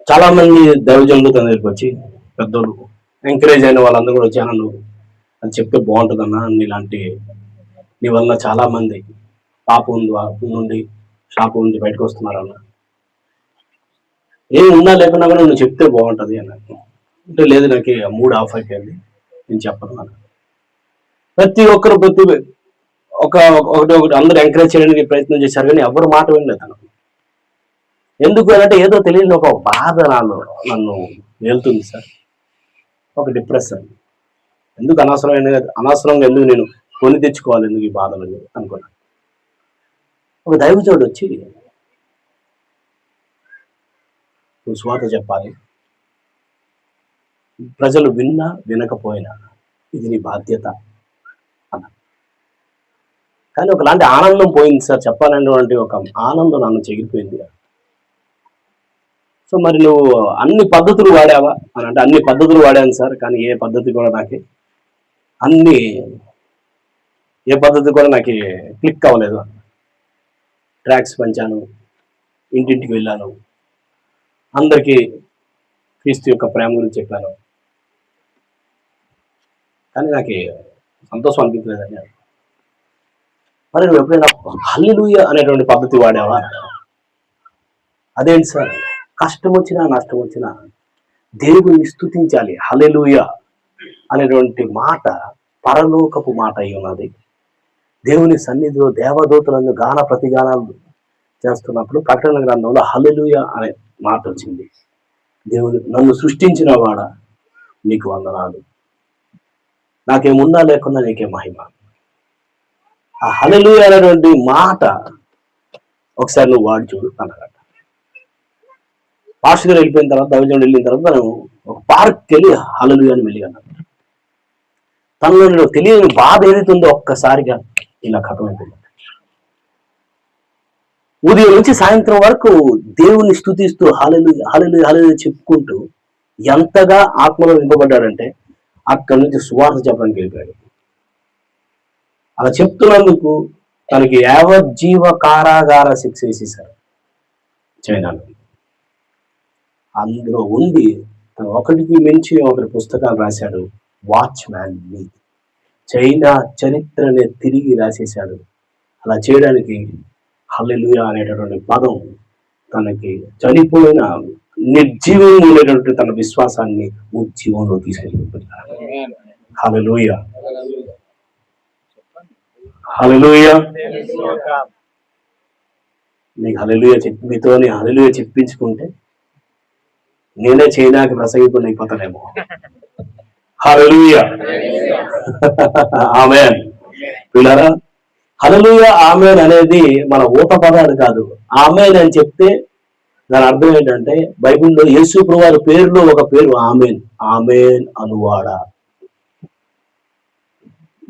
చాలా మంది దైవజనులు తన దగ్గరికి వచ్చి పెద్దోళ్ళు ఎంకరేజ్ అయిన వాళ్ళందరూ కూడా వచ్చి, అన్న నువ్వు అది చెప్తే బాగుంటుందన్నా, ఇలాంటి నీ వల్ల చాలా మంది పాపం నుండి శాపం నుంచి బయటకు వస్తున్నారన్న, ఏం ఉన్నా లేకున్నా కూడా నువ్వు చెప్తే బాగుంటుంది అన్న. అంటే లేదు నాకు మూడ్ ఆఫ్ అయిపోయింది, నేను చెప్పను అన్న. ప్రతి ఒక్కరు ఒకటి అందరూ ఎంకరేజ్ చేయడానికి ప్రయత్నం చేశారు, కానీ ఎవరు మాట వినలేదు తను. ఎందుకు అంటే ఏదో తెలియని ఒక బాధ నన్ను వెళ్తుంది సార్, ఒక డిప్రెషన్. ఎందుకు అనవసరంగా ఎందుకు నేను కొని తెచ్చుకోవాలి, ఎందుకు ఈ బాధలు అనుకున్నాను. ఒక దైవజనుడు వచ్చి నువ్వు స్వార్థ చెప్పాలి, ప్రజలు విన్నా వినకపోయినా ఇది నీ బాధ్యత అన్న. కానీ ఒకలాంటి ఆనందం పోయింది సార్, చెప్పాలనేటువంటి ఒక ఆనందం నన్ను చెగిరిపోయింది. సో మరి నువ్వు అన్ని పద్ధతులు వాడావా అని అంటే, అన్ని పద్ధతులు వాడాను సార్, కానీ ఏ పద్ధతి కూడా నాకు క్లిక్ అవ్వలేదు. ట్రాక్స్ పంచాను, ఇంటింటికి వెళ్ళాను, అందరికీ క్రీస్తు యొక్క ప్రేమ గురించి చెప్పాను, కానీ నాకు సంతోషం అనిపించలేదని. మరి నువ్వు ఎప్పుడైనా హల్లెలూయా అనేటువంటి పద్ధతి వాడావా? అదేంటి సార్, కష్టం వచ్చినా నష్టం వచ్చినా దేవుని స్తుతించాలి. హల్లెలూయా అనేటువంటి మాట పరలోకపు మాట అయి ఉన్నది. దేవుని సన్నిధిలో దేవదూతలను గాన ప్రతిగానాలు చేస్తున్నప్పుడు ప్రకటన గ్రంథంలో హల్లెలూయా అనే మాట వచ్చింది. దేవుని నన్ను సృష్టించిన వాడా నీకు వందనాలు, నాకేమున్నా లేకున్నా నీకే మహిమ. ఆ హల్లెలూయా అనేటువంటి మాట ఒకసారి నువ్వు వాడి చూడు అన్నమాట. పాస్టర్ గారు వెళ్ళిపోయిన తర్వాత, దైవజనుడు వెళ్ళిన తర్వాత మనం ఒక పార్క్కి వెళ్ళి హల్లెలూయా అని వెళ్ళి అన్నాడు. తనలో తెలియని బాధ ఏదైతే ఉందో ఒక్కసారిగా ఇలా కథమైపోయింది. ఉదయం నుంచి సాయంత్రం వరకు దేవుని స్తుతిస్తూ హల్లెలూయా హల్లెలూయా హల్లెలూయా చెప్పుకుంటూ ఎంతగా ఆత్మలో నింపబడ్డాడంటే అక్కడి నుంచి సువార్త చెప్పడానికి వెళ్ళిపోయాడు. అలా చెప్తున్నందుకు తనకి యావజ్జీవ కారాగార శిక్ష వేసేశారు చైనాలో. అందులో ఉండి తను ఒకటికి మించి ఒకరి పుస్తకాలు రాశాడు. వాచ్మ్యాన్ ని చైనా చరిత్రనే తిరిగి రాసేశాడు. అలా చేయడానికి హల్లెలూయా అనేటటువంటి పదం తనకి చనిపోయిన నిర్జీవం ఉండేటటువంటి తన విశ్వాసాన్ని ఉజ్జీవంలో తీసుకెళ్ళిపోతున్నారు. హల్లెలూయా హల్లెలూయా. నీకు హల్లెలూయా మీతోని హల్లెలూయా చెప్పించుకుంటే నేనే చైనాకి ప్రసంగికుని అయిపోతానేమో. హల్లెలూయా ఆమేన్. పిల్లరా, హల్లెలూయా ఆమేన్ అనేది మన ఊత పదాలు కాదు. ఆమేన్ అని చెప్తే దాని అర్థం ఏంటంటే, బైబిల్లో యేసు ప్రభువు పేరులో ఒక పేరు ఆమేన్. ఆమేన్ అనువాడా.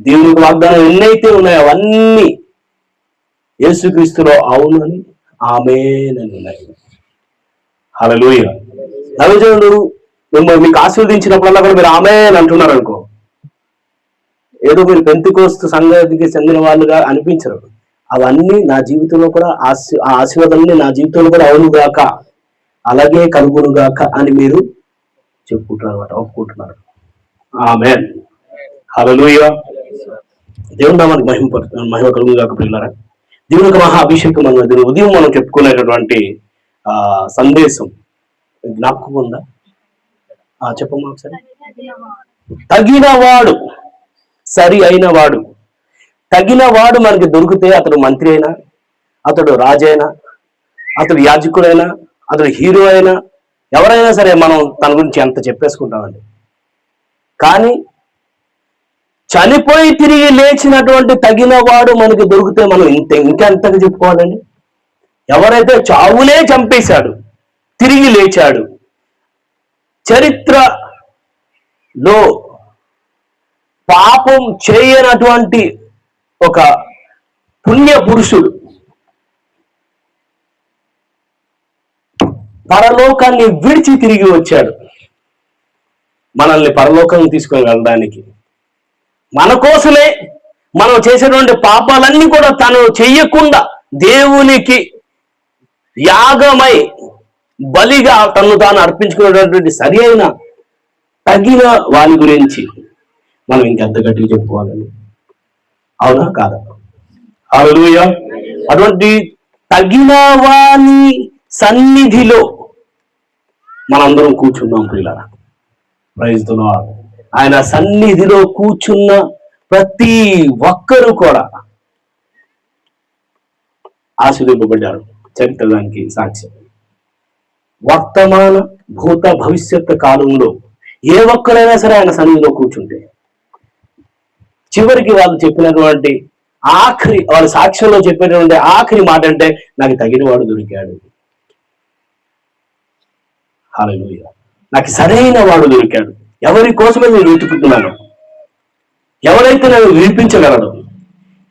దేవునికి వాగ్దానం ఎన్నైతే ఉన్నాయో అవన్నీ యేసుక్రీస్తులో అవునని ఆమేన్ అని ఉన్నాయి. హల్లెలూయా. దైవజనుడు మీకు ఆశీర్వదించినప్పుడల్లా కూడా మీరు ఆమేన్ అంటున్నారు అనుకో, ఏదో మీరు పెంతెకోస్తు సంఘానికి చెందిన వాళ్ళుగా అనిపించరు. అవన్నీ నా జీవితంలో కూడా ఆ ఆశీర్వాదాన్ని నా జీవితంలో కూడా అవునుగాక, అలాగే కలుగునుగాక అని మీరు చెప్పుకుంటున్నారు అనమాట, ఒప్పుకుంటున్నారు. ఆమేన్. హల్లెలూయా. దేవుని నామానికి మహిమ కలుగునుగాక. పిల్లరా, దేవుని యొక్క మహా అభిషేకం అన్నది ఉదయం మనం చెప్పుకునేటటువంటి సందేశం జ్ఞాపకం ఉందా? చెప్పమ్మా ఒకసారి. తగినవాడు, సరి అయిన వాడు. తగిన వాడు మనకి దొరికితే అతడు మంత్రి అయినా, అతడు రాజైనా, అతడు యాజకుడైనా, అతడు హీరో అయినా, ఎవరైనా సరే మనం తన గురించి ఎంత చెప్పేసుకుంటామండి. కానీ చనిపోయి తిరిగి లేచినటువంటి తగిన వాడు మనకి దొరికితే మనం ఇంకెంతగా చెప్పుకోవాలండి. ఎవరైతే చావులే చంపేశాడు, తిరిగి లేచాడు, చరిత్రలో పాపం చేయనటువంటి ఒక పుణ్య పురుషుడు, పరలోకాన్ని విడిచి తిరిగి వచ్చాడు మనల్ని పరలోకాన్ని తీసుకొని వెళ్ళడానికి. మన కోసమే మనం చేసేటువంటి పాపాలన్నీ కూడా తను చెయ్యకుండా దేవునికి యాగమై బలిగా తను తాను అర్పించుకునేటటువంటి సరి అయిన తగిన వాని గురించి మనం ఇంకెంత గట్టిగా చెప్పుకోవాలని, అవునా కాదా? హల్లెలూయా. అటువంటి తగిన వాని సన్నిధిలో మనందరం కూర్చున్నాం ప్రియులారా. Praise the Lord. ఆయన సన్నిధిలో కూర్చున్న ప్రతి ఒక్కరూ కూడా ఆశీర్వదింపబడ్డారు. చరిత్ర దానికి సాక్ష్యం. వర్తమాన భూత భవిష్యత్ కాలంలో ఏ ఒక్కరైనా సరే ఆయన సన్నిధిలో కూర్చుంటే చివరికి వాళ్ళు చెప్పినటువంటి ఆఖరి, వాళ్ళ సాక్ష్యంలో చెప్పినటువంటి ఆఖరి మాట అంటే, నాకు తగిన వాడు దొరికాడు. హల్లెలూయా. నాకు సరైన వాడు దొరికాడు. ఎవరి కోసమే నేను వెతుకుతున్నాను, ఎవరైతే నన్ను విడిపించగలడు,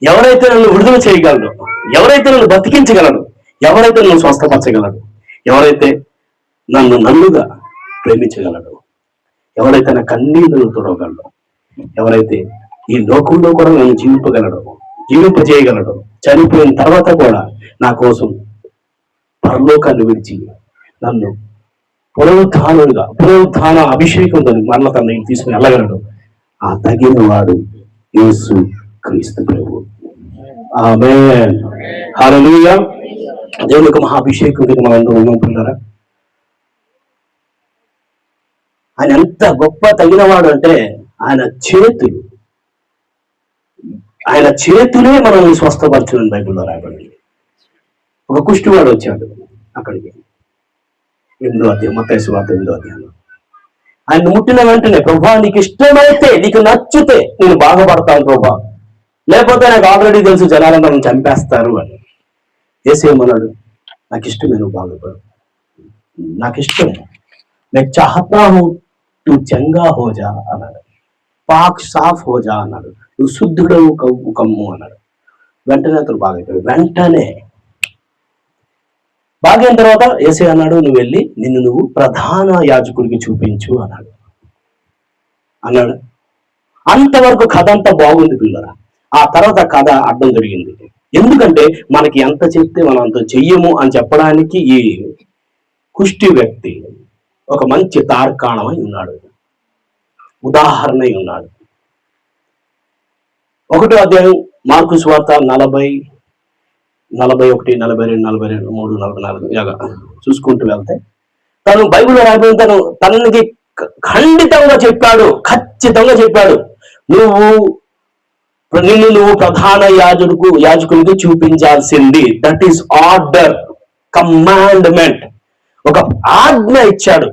ఎవరైతే నన్ను విడుదల చేయగలడు, ఎవరైతే నన్ను బతికించగలడు, ఎవరైతే నన్ను స్వస్థపరచగలడు, ఎవరైతే నన్నుగా ప్రేమించగలడు, ఎవరైతే నా కన్నీళ్లను తుడవగలడు, ఎవరైతే ఈ లోకంలో కూడా నన్ను జీవింపజేయగలడు, చనిపోయిన తర్వాత కూడా నా కోసం పరలోకాన్ని విడిచి నన్ను పునరుత్థాన అభిషేకంతో మరల తన దగ్గర తీసుకుని వెళ్ళగలడు, ఆ తగిన వాడు యేసు క్రీస్తు ప్రభువు. ఆమేన్. హల్లెలూయా. దేవుని యొక్క మహాభిషేకం కింద మనందరం ఉన్నాం పిల్లరా. ఆయన ఎంత గొప్ప తగినవాడు అంటే, ఆయన చేతులే మనల్ని స్వస్థపరచుని బైబిల్లో రాయబడింది. ఒక కుష్టివాడు వచ్చాడు అక్కడికి, 8వ అధ్యాయం, మత్తయి సువార్త 8వ అధ్యాయంలో. ఆయన ముట్టిన వెంటనే, ప్రభా నీకు ఇష్టమైతే, నీకు నచ్చితే నేను బాగుపడతాను ప్రభా, లేకపోతే నాకు ఆల్రెడీ తెలుసు జనాలంతా నన్ను చంపేస్తారు అని. యేసేమన్నాడు, నాకు ఇష్టమే నువ్వు బాగుపడు, నాకు ఇష్టం, నేను చాహతా హూ తూ చంగా హోజా అన్నాడు, పాక్ సాఫ్ హోజా అన్నాడు, నువ్వు శుద్ధుడవు కమ్ము అన్నాడు. వెంటనే అతను బాగైపోయాడు. వెంటనే బాగైన తర్వాత యేసే అన్నాడు, నువ్వు వెళ్ళి నువ్వు ప్రధాన యాజకుడికి చూపించు అన్నాడు. అంతవరకు కథ అంతా బాగుంది పిల్లరా. ఆ తర్వాత కథ అడ్డం జరిగింది. ఎందుకంటే మనకి ఎంత చెప్తే మనం అంత చెయ్యము అని చెప్పడానికి ఈ కుష్టి వ్యక్తి ఒక మంచి తార్కాణమై ఉన్నాడు, ఉదాహరణ ఉన్నాడు. 1వ అధ్యాయం మార్కు సువార్త 40, 41, 42, 43, 44 ఇలాగా చూసుకుంటూ వెళ్తే, తను బైబిల్లో రాబోయే తనకి ఖచ్చితంగా చెప్పాడు, నిన్ను ప్రధాన యాజకునికి చూపించాల్సింది. దట్ ఈస్ ఆర్డర్, కమాండ్మెంట్, ఒక ఆజ్ఞ ఇచ్చాడు.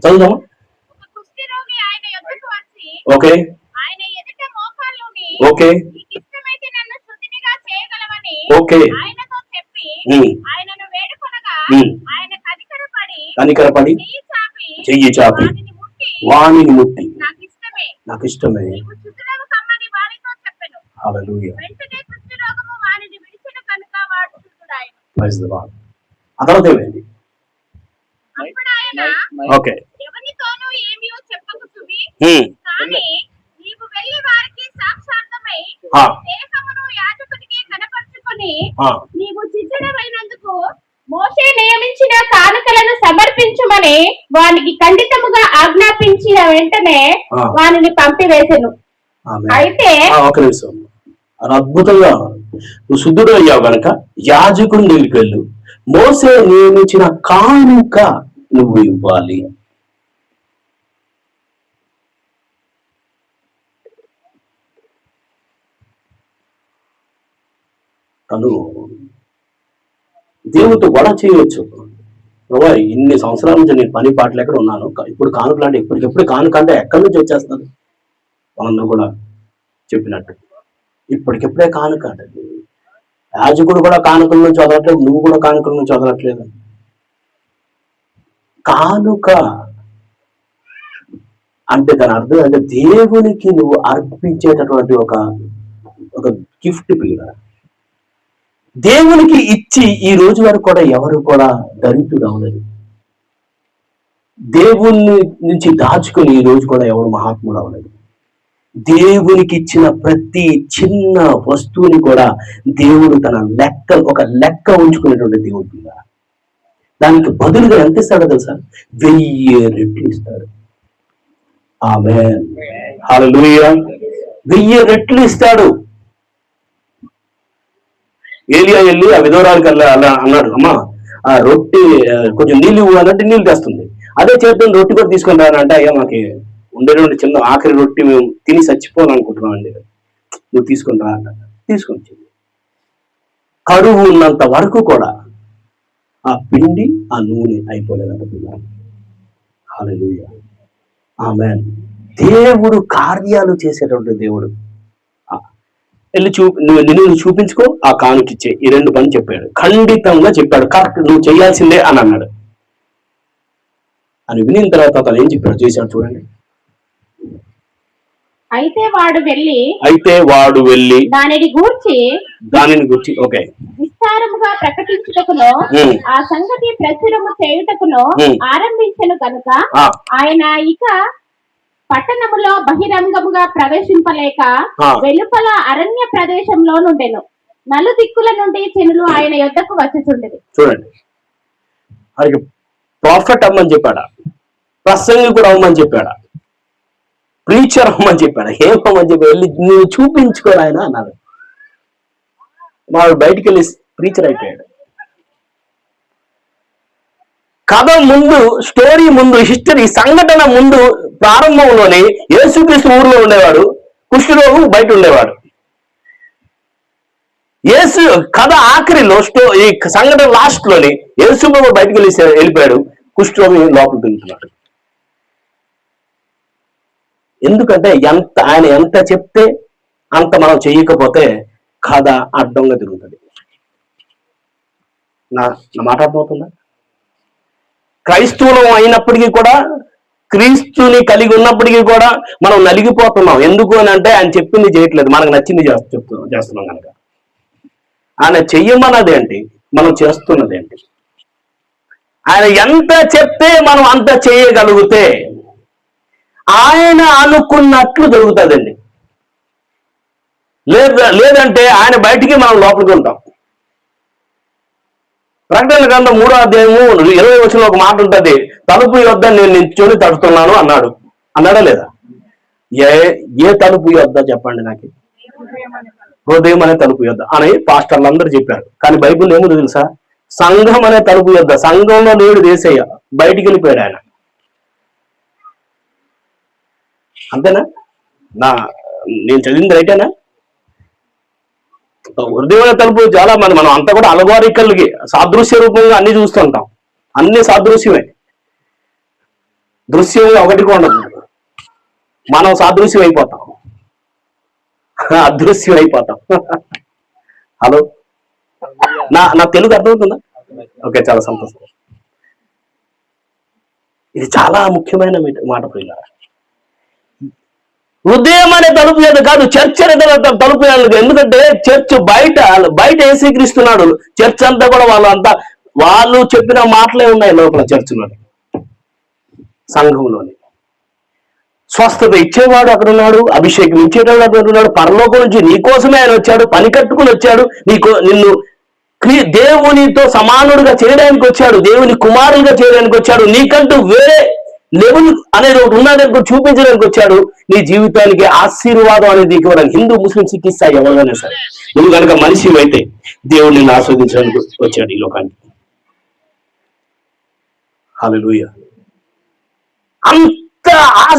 చదువుదామా? Okay okay okay. కనికరపడి చెయ్యి చాపి వాణిని ముట్టి, నాకు ఇష్టమే. హల్లెలూయా. Praise the Lord. ఆ తర్వాత ఏమైంది? ఓకే. మోషే నియమించిన కానుకలను సమర్పించమని వానికి ఖండితముగా ఆజ్ఞాపించిన వెంటనే వానిని పంపివేసెను. అయితే ఒక నిమిషం, అద్భుతంగా నువ్వు శుద్ధుడు అయ్యావు గనక యాజకుని దగ్గరికి వెళ్ళు, మోసే నియమించిన కానుక నువ్వు ఇవ్వాలి. తను దేవుడితో గొడవ చేయవచ్చు. ప్రభా ఇన్ని సంవత్సరాల నుంచి నేను పని పాటలు ఎక్కడ ఉన్నాను, ఇప్పుడు కానుకలు అంటే ఇప్పటికెప్పుడు కానుక అంటే ఎక్కడి నుంచి వచ్చేస్తుంది? వాళ్ళందరూ కూడా చెప్పినట్టు ఇప్పటికెప్పుడే కానుక అంటే, యాజకుడు కూడా కానుకల నుంచి వదలట్లేదు, నువ్వు కూడా కానుకల నుంచి వదలట్లేదు. కానుక అంటే దాని అర్థం అంటే దేవునికి నువ్వు అర్పించేటటువంటి ఒక గిఫ్ట్ పిల్ల. దేవునికి ఇచ్చి ఈ రోజు వరకు కూడా ఎవరు కూడా దరిద్రుడు అవ్వలేదు. దేవుని నుంచి దాచుకొని ఈ రోజు కూడా ఎవరు మహాత్ముడు అవ్వలేదు. దేవునికి ఇచ్చిన ప్రతి చిన్న వస్తువుని కూడా దేవుడు తన ఒక లెక్క ఉంచుకునేటువంటి దేవుడు. దానికి బదులుగా ఎంత ఇస్తాడో తెలుసా? 1000 రెట్లు ఇస్తాడు. ఆమేన్, హల్లెలూయా. 1000 రెట్లు ఇస్తాడు. ఏలియా వెళ్ళి ఆ విధవరాలకి అలా అన్నాడు, అమ్మా ఆ రొట్టె కొంచెం నీళ్ళు ఇవ్వాలంటే నీళ్ళు తెస్తుంది. అదే చేద్దాం రొట్టె కూడా తీసుకొని రానంటే, అయ్యా మాకు ఉండేటువంటి చిన్న ఆఖరి రొట్టె మేము తిని చచ్చిపోవాలనుకుంటున్నాం అండి, నువ్వు తీసుకొని రా అన్న. తీసుకొని వచ్చింది. కరువు ఉన్నంత వరకు కూడా ఆ పిండి ఆ నూనె అయిపోలేదనుకున్నాను. హల్లెలూయా, ఆమేన్. దేవుడు కార్యాలు చేసేటువంటి దేవుడు. వెళ్ళి నిన్ను చూపించుకో, ఆ కానుకిచ్చే, ఈ 2 పని చెప్పాడు. ఖండితంగా చెప్పాడు, కరెక్ట్, నువ్వు చేయాల్సిందే అని అన్నాడు. అని వినిన తర్వాత అతను ఏం చెప్పాడు చేశాడు చూడండి. అయితే వాడు వెళ్ళి దానిని గూర్చి ఓకే విస్తారముగా ప్రకటించుటకును ఆ సంగతి ప్రచురము చేయుటకును ఆరంభించెను కనుక ఆయన ఇక పట్టణములో బహిరంగముగా ప్రవేశింపలేక వెలుపల అరణ్య ప్రదేశంలో నుండెను. నలుదిక్కుల నుండి జనులు ఆయన యొద్దకు వచ్చుచుండెను. చూడండి, ఆయనకి ప్రాఫిట్ అమ్మని చెప్పాడా, ప్రసంగి కూడా అమ్మని చెప్పాడా, ప్రీచర్ అమ్మని చెప్పాడా, ఏమమ్మని చెప్పాడు? వెళ్ళి నువ్వు చూపించుకోరా ఆయన అన్నాడు. వాడు బయటికి వెళ్ళి ప్రీచర్ అయిపోయాడు. కథ ముందు, స్టోరీ ముందు, హిస్టరీ సంఘటన ముందు ప్రారంభంలోనే యేసుక్రీస్తు ఊర్లో ఉండేవాడు, కుష్ఠరోగు బయట ఉండేవాడు. యేసు కథ ఆఖరిలో ఈ సంఘటన లాస్ట్ లోని యేసు బయటికి వెళ్ళిపోయాడు, కుష్ఠరోగి లోపల తింటున్నాడు. ఎందుకంటే ఆయన ఎంత చెప్తే అంత మనం చెయ్యకపోతే కథ అడ్డంగా తిరుగుతుంది. నా మాట అర్థమవుతుందా? క్రైస్తవులం అయినప్పటికీ కూడా, క్రీస్తుని కలిగి ఉన్నప్పటికీ కూడా మనం నలిగిపోతున్నాం. ఎందుకు అని అంటే ఆయన చెప్పింది చేయట్లేదు, మనకు నచ్చింది చేస్తున్నాం కనుక. ఆయన చెయ్యమన్నది ఏంటి, మనం చేస్తున్నది ఏంటి? ఆయన ఎంత చెప్తే మనం అంత చేయగలిగితే ఆయన అనుకున్నట్లు జరుగుతుందండి. లేదంటే ఆయన బయటికి మనం లోపలికి ఉంటాం. ప్రకటన గ్రంథం 3వ అధ్యాయము 20వ వచనంలో ఒక మాట ఉంటుంది, తలుపు యొద్ద నేను నిల్చొని తడుతున్నాను అన్నాడు. అన్నాడా లేదా? ఏ తలుపు యొద్ద చెప్పండి నాకు? హృదయం అనే తలుపు యొద్ద అని పాస్టర్లు అందరూ చెప్పారు. కానీ బైబిల్ ఏముంది తెలుసా? సంఘం అనే తలుపు యొద్ద. సంఘంలో లేడు యేసయ్య, బయటికి వెళ్ళిపోయాడు ఆయన. అంతేనా? నేను చదివింది రైటేనా? హృదయమైన తలుపు చాలా మంది, మనం అంతా కూడా అలవారికల్కి సాదృశ్య రూపంగా అన్ని చూస్తుంటాం. అన్ని సాదృశ్యమే, దృశ్యంగా ఒకటిగా ఉండదు. మనం సాదృశ్యం అయిపోతాం, అదృశ్యం అయిపోతాం. హలో, నా తెలుగు అర్థమవుతుందా? ఓకే, చాలా సంతోషం. ఇది చాలా ముఖ్యమైన మాట పిల్లలు. హృదయం అనే తలుపు లేదు కాదు, చర్చ్ అనే తలుపు లేదు. ఎందుకంటే చర్చ్ బయట యేసుక్రీస్తున్నాడు. చర్చ్ అంతా కూడా వాళ్ళు చెప్పిన మాటలే ఉన్నాయి లోపల చర్చిలోని, సంఘంలోని. స్వస్థత ఇచ్చేవాడు అక్కడ ఉన్నాడు, అభిషేకం ఇచ్చేవాడు అక్కడ ఉన్నాడు. పరలోకం నుంచి నీకోసమే ఆయన వచ్చాడు, పని కట్టుకుని వచ్చాడు. నిన్ను దేవునితో సమానుడిగా చేయడానికి వచ్చాడు, దేవుని కుమారుడిగా చేయడానికి వచ్చాడు. నీకంటూ వేరే లెవెల్ అనేది ఒకటి ఉన్నదని చూపించడానికి వచ్చాడు. నీ జీవితానికి ఆశీర్వాదం అనేది ఇవ్వడానికి. హిందూ, ముస్లిం, సిక్, ఇస్తా ఎవరైనా సరే, నువ్వు కనుక మనిషి అయితే దేవుడు నిన్ను ఆస్వాదించడానికి వచ్చాడు ఈ లోకానికి. హల్లెలూయా.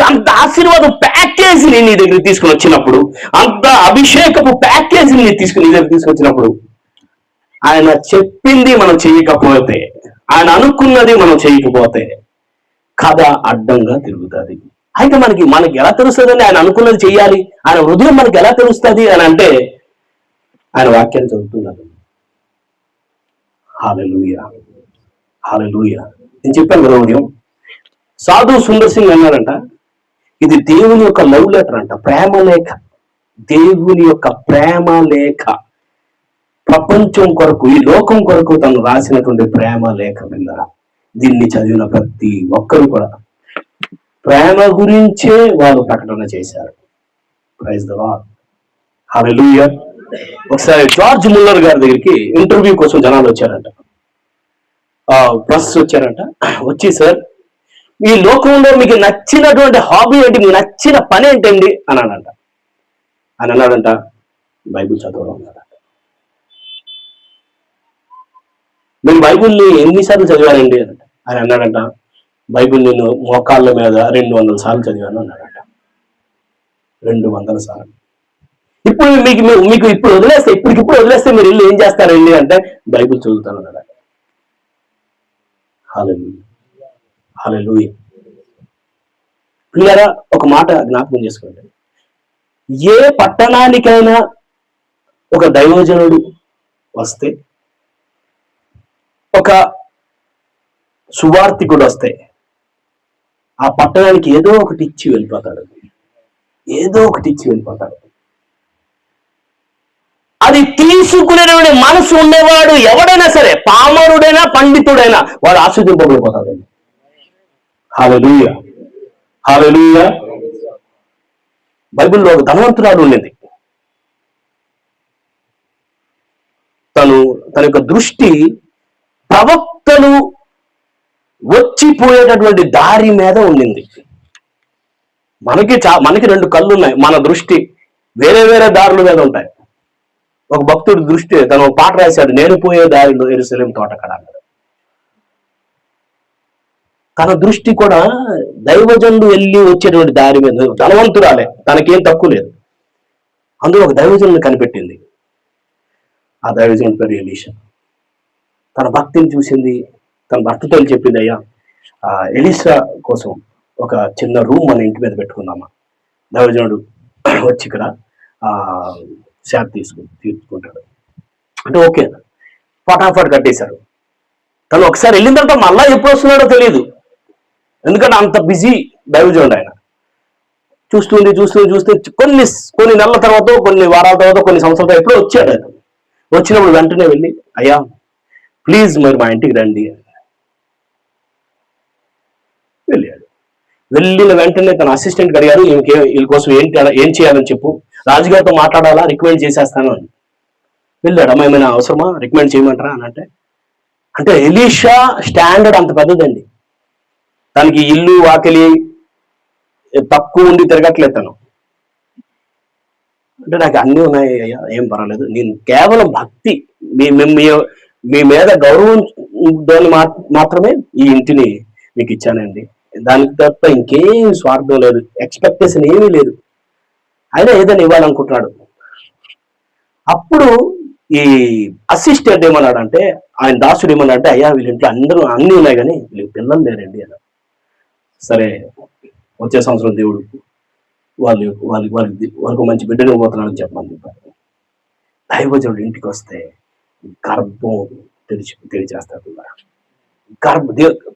అంత ఆశీర్వాదం ప్యాకేజీని నీ దగ్గర తీసుకుని వచ్చినప్పుడు, అంత అభిషేకపు ప్యాకేజీని నీ దగ్గర తీసుకొచ్చినప్పుడు, ఆయన చెప్పింది మనం చేయకపోతే, ఆయన అనుకున్నది మనం చేయకపోతే కథ అడ్డంగా తిరుగుతుంది. అయితే మనకి ఎలా తెలుస్తుందండి ఆయన అనుకున్నది చెయ్యాలి? ఆయన హృదయం మనకి ఎలా తెలుస్తుంది అని అంటే ఆయన వాక్యాన్ని చదువుతున్నారు. హల్లెలూయా, హల్లెలూయా. నేను చెప్పాను కదా ఉదయం, సాధు సుందర్ సింగ్ అన్నారంట, ఇది దేవుని యొక్క లవ్ లెటర్ అంట, ప్రేమ లేఖ. దేవుని యొక్క ప్రేమ లేఖ, ప్రపంచం కొరకు, ఈ లోకం కొరకు తను రాసినటువంటి ప్రేమ లేఖ. విన్నారా? దీన్ని చదివిన ప్రతి ఒక్కరు కూడా ప్రేమ గురించే వాళ్ళు ప్రకటన చేశారు. ప్రైజ్ ది లార్డ్, హల్లెలూయా. ఒకసారి జార్జ్ ముల్లర్ గారి దగ్గరికి ఇంటర్వ్యూ కోసం జనాలు వచ్చారంట. ప్రొఫెసర్ వచ్చారంట. వచ్చి సార్ ఈ లోకంలో మీకు నచ్చినటువంటి హాబీ ఏంటి, మీకు నచ్చిన పని ఏంటండి అని అన్నాడంట. బైబిల్ చదవడం అన్నాడంట. నేను బైబిల్ని ఎన్నిసార్లు చదివానండి అని అన్నాడంట. బైబిల్ నేను మోకాళ్ళ మీద 200 సార్లు చదివాను అన్నాడంట. 200 సార్లు. ఇప్పుడు మీకు ఇప్పుడు వదిలేస్తే ఇప్పటికిప్పుడు వదిలేస్తే మీరు ఇల్లు ఏం చేస్తారండి అంటే బైబిల్ చదువుతాను అన్నాడు. హల్లెలూయా, హల్లెలూయా. పిల్లరా, ఒక మాట జ్ఞాపకం చేసుకోండి. ఏ పట్టణానికైనా ఒక దైవజనుడు వస్తే, ఒక సువార్తికుడు వస్తే ఆ పట్టణానికి ఏదో ఒకటి ఇచ్చి వెళ్ళిపోతాడు. అది తీసుకునేటువంటి మనసు ఉండేవాడు ఎవడైనా సరే, పామరుడైనా పండితుడైనా, వాడు ఆస్వాదింపబడిపోతాడండి. హల్లెలూయా, హల్లెలూయా. బైబిల్లో ఒక ధనవంతురాలు ఉండేది. తన యొక్క దృష్టి ప్రవక్తలు వచ్చిపోయేటటువంటి దారి మీద ఉండింది. మనకి 2 కళ్ళు ఉన్నాయి. మన దృష్టి వేరే వేరే దారుల మీద ఉంటాయి. ఒక భక్తుడి దృష్టి, తను ఒక పాట రాశాడు, నేను పోయే దారిలో యెరూషలేము తోటకడ అన్నాడు. తన దృష్టి కూడా దైవజనుడు వెళ్ళి వచ్చేటువంటి దారి మీద. ధనవంతురాలే, తనకేం తక్కువ లేదు. అందులో ఒక దైవజనుడిని కనిపెట్టింది. ఆ దైవజనుడి పేరు ఎలీషా. తన భక్తిని చూసింది. తన భర్తతో చెప్పింది, అయ్యా ఎలీషా కోసం ఒక చిన్న రూమ్ మన ఇంటి మీద పెట్టుకుందామా. దైవజనుడు వచ్చి ఇక్కడ శాప్ తీసుకుంటాడు అంటే ఓకే, ఫటాఫట్ కట్టేశారు. తను ఒకసారి వెళ్ళిన తర్వాత మళ్ళా ఎప్పుడు వస్తున్నాడో తెలియదు. ఎందుకంటే అంత బిజీ దైవజనుడు ఆయన. చూస్తూ కొన్ని నెలల తర్వాత, కొన్ని వారాల తర్వాత, కొన్ని సంవత్సరాల తర్వాత ఎప్పుడో వచ్చాడు. ఆయన వచ్చినప్పుడు వెంటనే వెళ్ళి, అయ్యా ప్లీజ్ మరి మా ఇంటికి రండి. వెళ్ళాడు. వెళ్ళిన వెంటనే తన అసిస్టెంట్ అడిగారు, వీళ్ళ కోసం ఏం చేయాలని చెప్పు, రాజుగారితో మాట్లాడాలా, రికమెండ్ చేసేస్తాను అని. వెళ్ళాడు. అమ్మ ఏమైనా అవసరమా, రికమెండ్ చేయమంటారా అని అంటే ఎలీషా స్టాండర్డ్ అంత పెద్దదండి. తనకి ఇల్లు వాకిలి తక్కువ ఉండి తిరగట్లేదు తను. అంటే నాకు అన్నీ ఉన్నాయి అయ్యా, ఏం పర్వాలేదు, నేను కేవలం భక్తి మీ మీద గౌరవం మాత్రమే ఈ ఇంటిని మీకు ఇచ్చానండి. దానికి తప్ప ఇంకేం స్వార్థం లేదు, ఎక్స్పెక్టేషన్ ఏమీ లేదు. ఆయన ఏదైనా ఇవ్వాలనుకుంటున్నాడు. అప్పుడు ఈ అసిస్టెంట్ ఏమన్నాడంటే, ఆయన దాసుడు ఏమన్నాడంటే, అయ్యా వీళ్ళ ఇంట్లో అందరూ అన్నీ ఉన్నాయి కానీ వీళ్ళకి పిల్లలు లేరండి అన్న. సరే, వచ్చే సంవత్సరం దేవుడు వాళ్ళకి మంచి బిడ్డను పోతున్నాడని చెప్పమని చెప్పారు. దైవజనుడు ఇంటికి వస్తే గర్భం తెరిచేస్తాడు.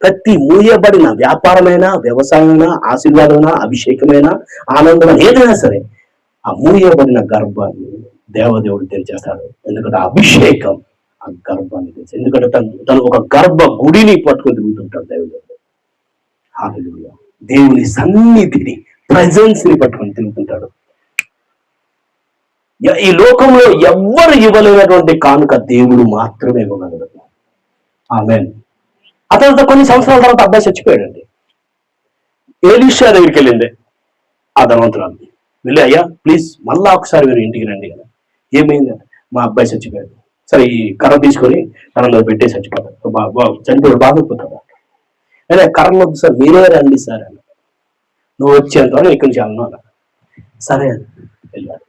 ప్రతి మూయబడిన వ్యాపారమైనా, వ్యవసాయమైనా, ఆశీర్వాదమైనా, అభిషేకమైనా, ఆనందమైన ఏదైనా సరే ఆ మూయబడిన గర్భాన్ని దేవదేవుడు తెరిచేస్తాడు. ఎందుకంటే ఆ అభిషేకం ఆ గర్భాన్ని తెరిచి, ఎందుకంటే తను ఒక గర్భ గుడిని పట్టుకొని తిరుగుతుంటాడు దైవదేవుడు. హల్లెలూయా. దేవుని సన్నిధిని, ప్రెజెన్స్ ని పట్టుకొని తిరుగుతుంటాడు. ఈ లోకంలో ఎవ్వరు ఇవ్వలేనటువంటి కానుక దేవుడు మాత్రమే ఇవ్వగలడు. ఆమేన్. ఆ తర్వాత కొన్ని సంవత్సరాల తర్వాత అబ్బాయి చచ్చిపోయాడండి. ఎలీషా దగ్గరికి వెళ్ళింది ఆ ధనవంతురాలు. వెళ్ళి, అయ్యా ప్లీజ్ మళ్ళా ఒకసారి మీరు ఇంటికి రండి కదా. ఏమైంది? మా అబ్బాయి చచ్చిపోయాడు. సరే ఈ కర్ర తీసుకొని కర్రలో పెట్టేసి చచ్చిపోతాడు. చనిపోయాడు, బాధపోతాడు. అదే కర్రలు వద్దు సార్, మీరే రండి సార్ అని. నువ్వు వచ్చేంత ఇక్కడి నుంచి అన్నా. సరే అని వెళ్ళాడు.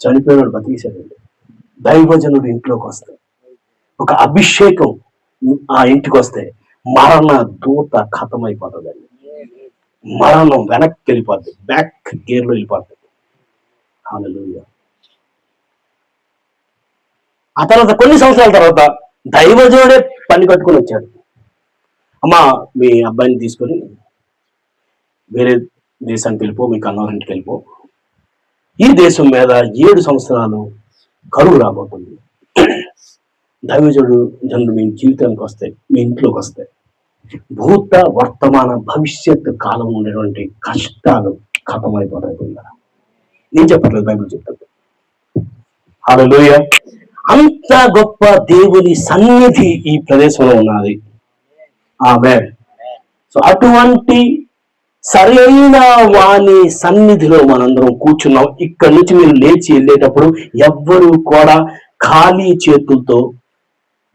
చనిపోయాడు, బతికేశాడండి. దైవజనుడు ఇంట్లోకి వస్తే, ఒక అభిషేకం ఆ ఇంటికి వస్తే మరణ దూత ఖతమైపోతుందండి. మరణం వెనక్కి వెళ్ళిపోద్ది, బ్యాక్ గేర్ లో వెళ్ళిపోద్ది. హల్లెలూయా. ఆ తర్వాత కొన్ని సంవత్సరాల తర్వాత దైవజనుడే పని కట్టుకొని వచ్చాడు. అమ్మా మీ అబ్బాయిని తీసుకొని వేరే దేశానికి వెళ్ళిపో, మీ కన్నవారింటికి వెళ్ళిపో. ఈ దేశం మీద 7 సంవత్సరాలు కరువు రాబోతుంది. దైవజనుడు మీ జీవితానికి వస్తాయి, మీ ఇంట్లోకి వస్తాయి. భూత వర్తమాన భవిష్యత్ కాలం ఉండేటువంటి కష్టాలు ఖతమైపోతాయి. నేను చెప్పట్లేదు, బైబిల్ చెప్తాను. హల్లెలూయా. అంత గొప్ప దేవుని సన్నిధి ఈ ప్రదేశంలో ఉన్నది. ఆమేన్. సో అటువంటి సరైన వాని సన్నిధిలో మనందరం కూర్చున్నాం. ఇక్కడి నుంచి మీరు లేచి వెళ్ళేటప్పుడు ఎవ్వరూ కూడా ఖాళీ చేతులతో,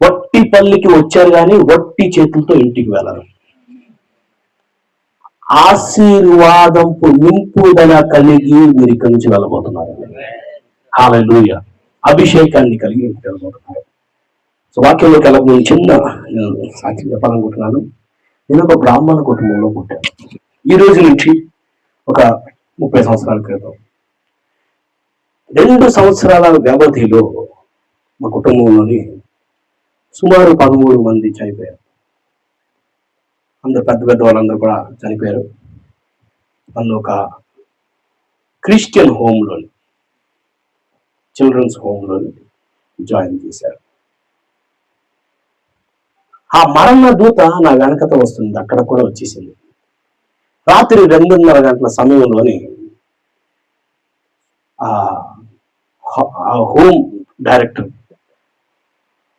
వట్టి పల్లికి వచ్చారు కానీ వట్టి చేతులతో ఇంటికి వెళ్ళరు. ఆశీర్వాదంపు నింపుదల కలిగి మీరు ఇక్కడి నుంచి వెళ్ళబోతున్నారు. హల్లెలూయా. అభిషేకాన్ని కలిగి ఇంటికి వెళ్ళబోతున్నారు. సో వాక్యంలోకి వెళ్ళక నేను చిన్న సాక్షి చెప్పాలనుకుంటున్నాను. నేను ఒక బ్రాహ్మణ కుటుంబంలో పుట్టాను. ఈ రోజు నుంచి ఒక 30 సంవత్సరాల క్రితం 2 సంవత్సరాల వ్యవధిలో మా కుటుంబంలోని సుమారు 13 మంది చనిపోయారు. అందరు పెద్ద వాళ్ళందరూ కూడా చనిపోయారు. నన్ను ఒక క్రిస్టియన్ హోమ్లోని, చిల్డ్రన్స్ హోమ్లోని జాయిన్ చేశారు. ఆ మరణ దూత నా వెనకతో వస్తుంది, అక్కడ కూడా వచ్చేసింది. రాత్రి 2:30 గంటల సమయంలోని ఆ home director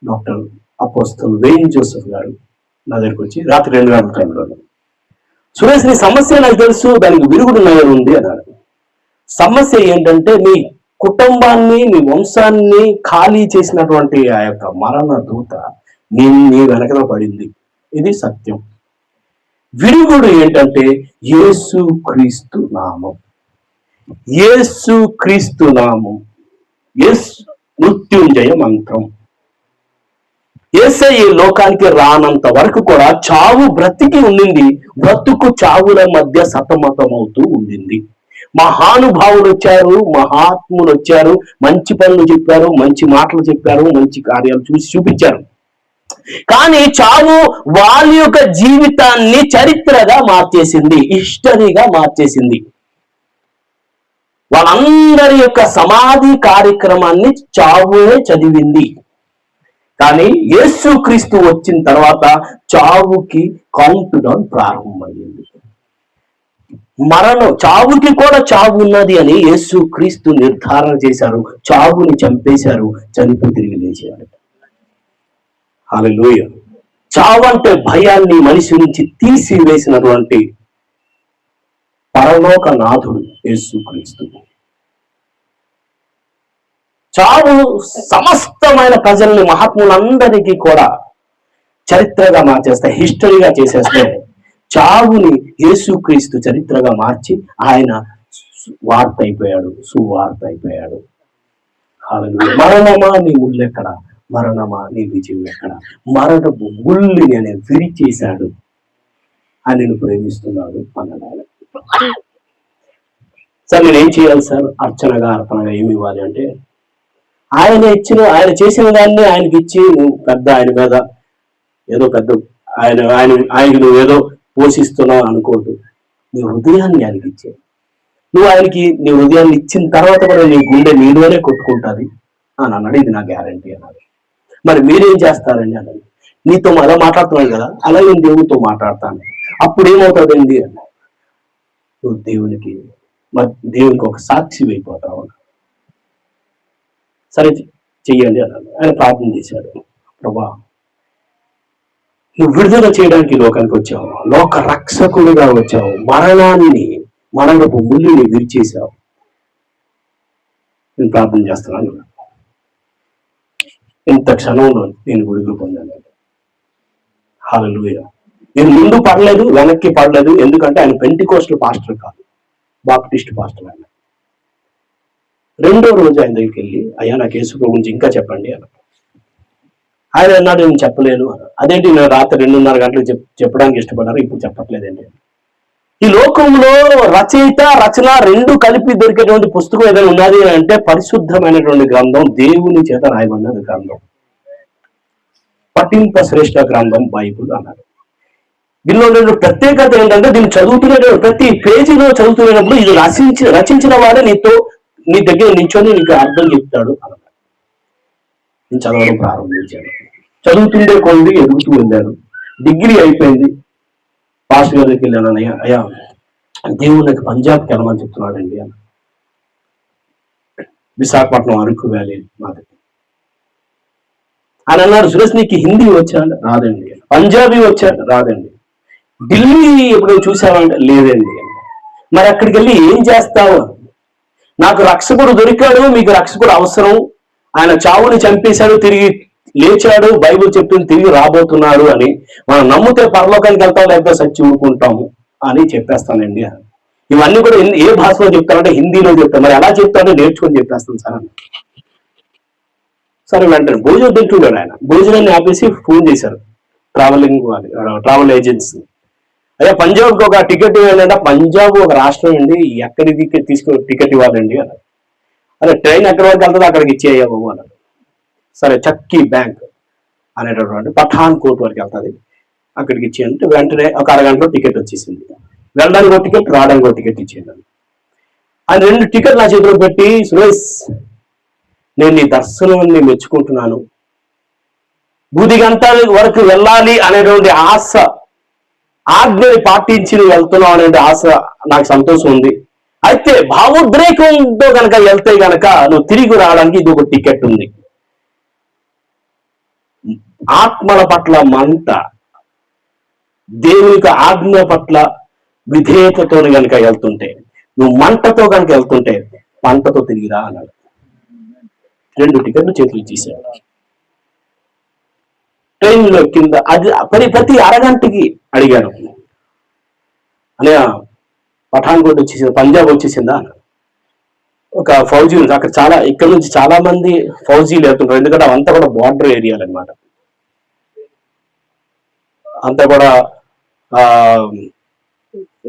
doctor apostle Wayne Joseph గారు నా దగ్గరికి వచ్చి రాత్రి 2 గంటల టైంలో, సురేష్ నీ సమస్య నాకు తెలుసు, దానికి విరుగుడు నయం ఉంది అన్నాడు. సమస్య ఏంటంటే నీ కుటుంబాన్ని, నీ వంశాన్ని ఖాళీ చేసినటువంటి ఆ యొక్క మరణ దూత నీ వెనకన పడింది. ఇది సత్యం. విరుగుడు ఏంటంటే యేసు క్రీస్తు నామం. యేసు క్రీస్తు నామం, యేసు మృత్యుంజయ మంత్రం. యేసే ఈ లోకానికి రానంత వరకు కూడా చావు బ్రతికి ఉండింది, బ్రతుకు చావుల మధ్య సతమతమవుతూ ఉండింది. మహానుభావులు వచ్చారు, మహాత్ములు వచ్చారు, మంచి పనులు చెప్పారు, మంచి మాటలు చెప్పారు, మంచి కార్యాలు చూపించారు. కానీ చావు వాళ్ళ యొక్క జీవితాన్ని చరిత్రగా మార్చేసింది, హిస్టరీగా మార్చేసింది. వాళ్ళందరి యొక్క సమాధి కార్యక్రమాన్ని చావునే చదివింది. కానీ యేసుక్రీస్తు వచ్చిన తర్వాత చావుకి కౌంట్ డౌన్ ప్రారంభమైంది. చావుకి కూడా చావు ఉన్నది అని యేసుక్రీస్తు నిర్ధారణ చేశారు. చావుని చంపేశారు, చనిపోయి తిరిగి లేచారు. హల్లెలూయా. చావు అంటే భయాన్ని మనిషి నుంచి తీసివేసినటువంటి పరలోక నాథుడు యేసుక్రీస్తు. చావు సమస్తమైన ప్రజల్ని, మహాత్ములందరికీ కూడా చరిత్రగా మార్చేస్తే, హిస్టరీగా చేసేస్తే, చావుని యేసుక్రీస్తు చరిత్రగా మార్చి ఆయన వార్త అయిపోయాడు, సువార్త అయిపోయాడు. హల్లెలూయా. మరణమా నీ ముళ్ళెక్కడ, మరణమా నీ విజయం ఎక్కడ, మరణపు ముళ్ళుని నేను విరిచేశాడు, ఆయనను ప్రేమిస్తున్నాడు అన్నాడు. సార్ నేనేం చేయాలి సార్, అర్చనగా అర్పణగా ఏమి ఇవ్వాలి అంటే, ఆయన చేసిన దాన్ని ఆయనకి ఇచ్చి నువ్వు పెద్ద ఆయన మీద ఏదో పెద్ద ఆయనకి నువ్వు ఏదో పోషిస్తున్నావు అనుకోవద్దు. నీ హృదయాన్ని ఆయనకి ఇచ్చే, నువ్వు ఆయనకి నీ హృదయాన్ని ఇచ్చిన తర్వాత కూడా నీ గుండె నీలోనే కొట్టుకుంటుంది అని అన్నాడు. ఇది నా గ్యారంటీ అన్నాడు. మరి మీరేం చేస్తారండి అన్నాడు. నీతో అలా మాట్లాడుతున్నాను కదా, అలా నేను దేవునితో మాట్లాడతాను. అప్పుడు ఏమవుతుందండి అన్నాడు. నువ్వు దేవునికి ఒక సాక్షి అయిపోతావు. సరే చెయ్యండి అన్నాడు. ఆయన ప్రార్థన చేశాడు. ప్రభా, నువ్వు విడుదల చేయడానికి లోకానికి వచ్చావు, లోక రక్షకుడిగా వచ్చావు, మరణపు ముళ్ళుని విరిచేశావు. నేను ప్రార్థన చేస్తున్నాను. ఇంత క్షణంలో నేను విడుదల పొందాను. హల్లెలూయా. నేను ముందు పడలేదు, వెనక్కి పడలేదు. ఎందుకంటే ఆయన పెంటికోస్టల్ పాస్టర్ కాదు, బాప్టిస్ట్ పాస్టర్. ఆయన రెండో రోజు ఆయన దగ్గరికి వెళ్ళి, అయ్యా నాకు యేసు గురించి ఇంకా చెప్పండి అన్నాడు. ఆయన అన్నాడు, నేను చెప్పలేను. అదేంటి, నేను రాత్రి 2:30 గంటలకు చెప్పడానికి ఇష్టపడ్డారు, ఇప్పుడు చెప్పట్లేదండి. ఈ లోకంలో రచయిత రచన రెండు కలిపి దొరికేటువంటి పుస్తకం ఏదైనా ఉన్నది అంటే పరిశుద్ధమైనటువంటి గ్రంథం, దేవుని చేత రాయబడినది గ్రంథం, పఠింప శ్రేష్ఠ గ్రంథం బైబుల్ అన్నాడు. దీనిలో ప్రత్యేకత ఏంటంటే, దీన్ని చదువుతున్న ప్రతి పేజీలో చదువుతున్నప్పుడు ఇది రచించిన వాడే నీ దగ్గర నించొని నీకు అర్థం చెప్తాడు అన్నాడు. నేను చదవడం ప్రారంభించాను. చదువుతుండే కొద్ది ఎదుగుతూ వెళ్ళాను. డిగ్రీ అయిపోయింది. పాస్టర్ గారి దగ్గరికి వెళ్ళాను. అయ్యా దేవుడు నాకు పంజాబ్కి వెళ్ళమని చెప్తున్నాడండి అన్న. విశాఖపట్నం అరకు వ్యాలీ మాది. అని అన్నాడు. సురేష్ నీకు హిందీ వచ్చా? రాదండి. పంజాబీ వచ్చా? రాదండి. ఢిల్లీ ఎప్పుడు చూసావంటే లేదండి. మరి అక్కడికి వెళ్ళి ఏం చేస్తావు? నాకు రక్షకుడు దొరికాడు, మీకు రక్షకుడు అవసరం, ఆయన చావుని చంపేశాడు, తిరిగి లేచాడు, బైబిల్ చెప్తుంది తిరిగి రాబోతున్నాడు అని మనం నమ్మితే పరలోకానికి వెళ్తాం, లేకపోతే సచ్చి ఊరుకుంటాము అని చెప్పేస్తానండి. ఇవన్నీ కూడా ఏ భాషలో చెప్తానంటే హిందీలో చెప్తాను. మరి ఎలా చెప్తానో నేర్చుకొని చెప్పేస్తాను సార్ అని. సరే వెంటనే భోజనం తింటున్నాడు ఆయన. భోజనాన్ని ఆపేసి ఫోన్ చేశారు ట్రావెల్ ఏజెన్సీ. అదే పంజాబ్కి ఒక టికెట్ ఇవ్వాలంటే, పంజాబ్ ఒక రాష్ట్రం అండి, ఎక్కడికి టికెట్ ఇవ్వాలండి అన్నారు. అదే ట్రైన్ ఎక్కడి వరకు వెళ్తుందో అక్కడికి ఇచ్చేయ్యా బాబు అన్నారు. సరే చక్కీ బ్యాంక్ అనేటటువంటి పఠాన్ కోట్ వరకు వెళ్తుంది, అక్కడికి ఇచ్చేయంటే వెంటనే ఒక అరగంటలో టికెట్ వచ్చేసింది. వెళ్ళడానికి ఒక టికెట్, రావడానికి ఒక టికెట్ ఇచ్చేయండి. ఆ 2 టికెట్ నా చేతిలో పెట్టి, సురేష్ నేను నీ దర్శనాన్ని మెచ్చుకుంటున్నాను, బూది గంటల వరకు వెళ్ళాలి అనేటువంటి ఆశ, ఆజ్ఞని పాటించి నువ్వు వెళ్తున్నావు అనే ఆశ నాకు సంతోషం ఉంది. అయితే భావోద్రేకంతో కనుక వెళ్తే గనక నువ్వు తిరిగి రావడానికి ఇది ఒక టికెట్ ఉంది. ఆత్మల పట్ల మంట, దేవునికి ఆజ్ఞ పట్ల విధేయతతో కనుక వెళ్తుంటే, నువ్వు మంటతో కనుక వెళ్తుంటే పంటతో తిరిగి రా అన్నాడు. 2 టికెట్లు చేతులు ఇచ్చేసాడు. ట్రైన్లో కింద అది ప్రతి అరగంటకి అడిగాను, అనే పఠాన్కోట్ వచ్చేసింది, పంజాబ్ వచ్చేసిందా అన్నాడు. ఒక ఫౌజీలు అక్కడ చాలా, ఇక్కడ నుంచి చాలా మంది ఫౌజీలు వెళ్తుంటారు, ఎందుకంటే అవంతా కూడా బార్డర్ ఏరియాలు అనమాట. అంతా కూడా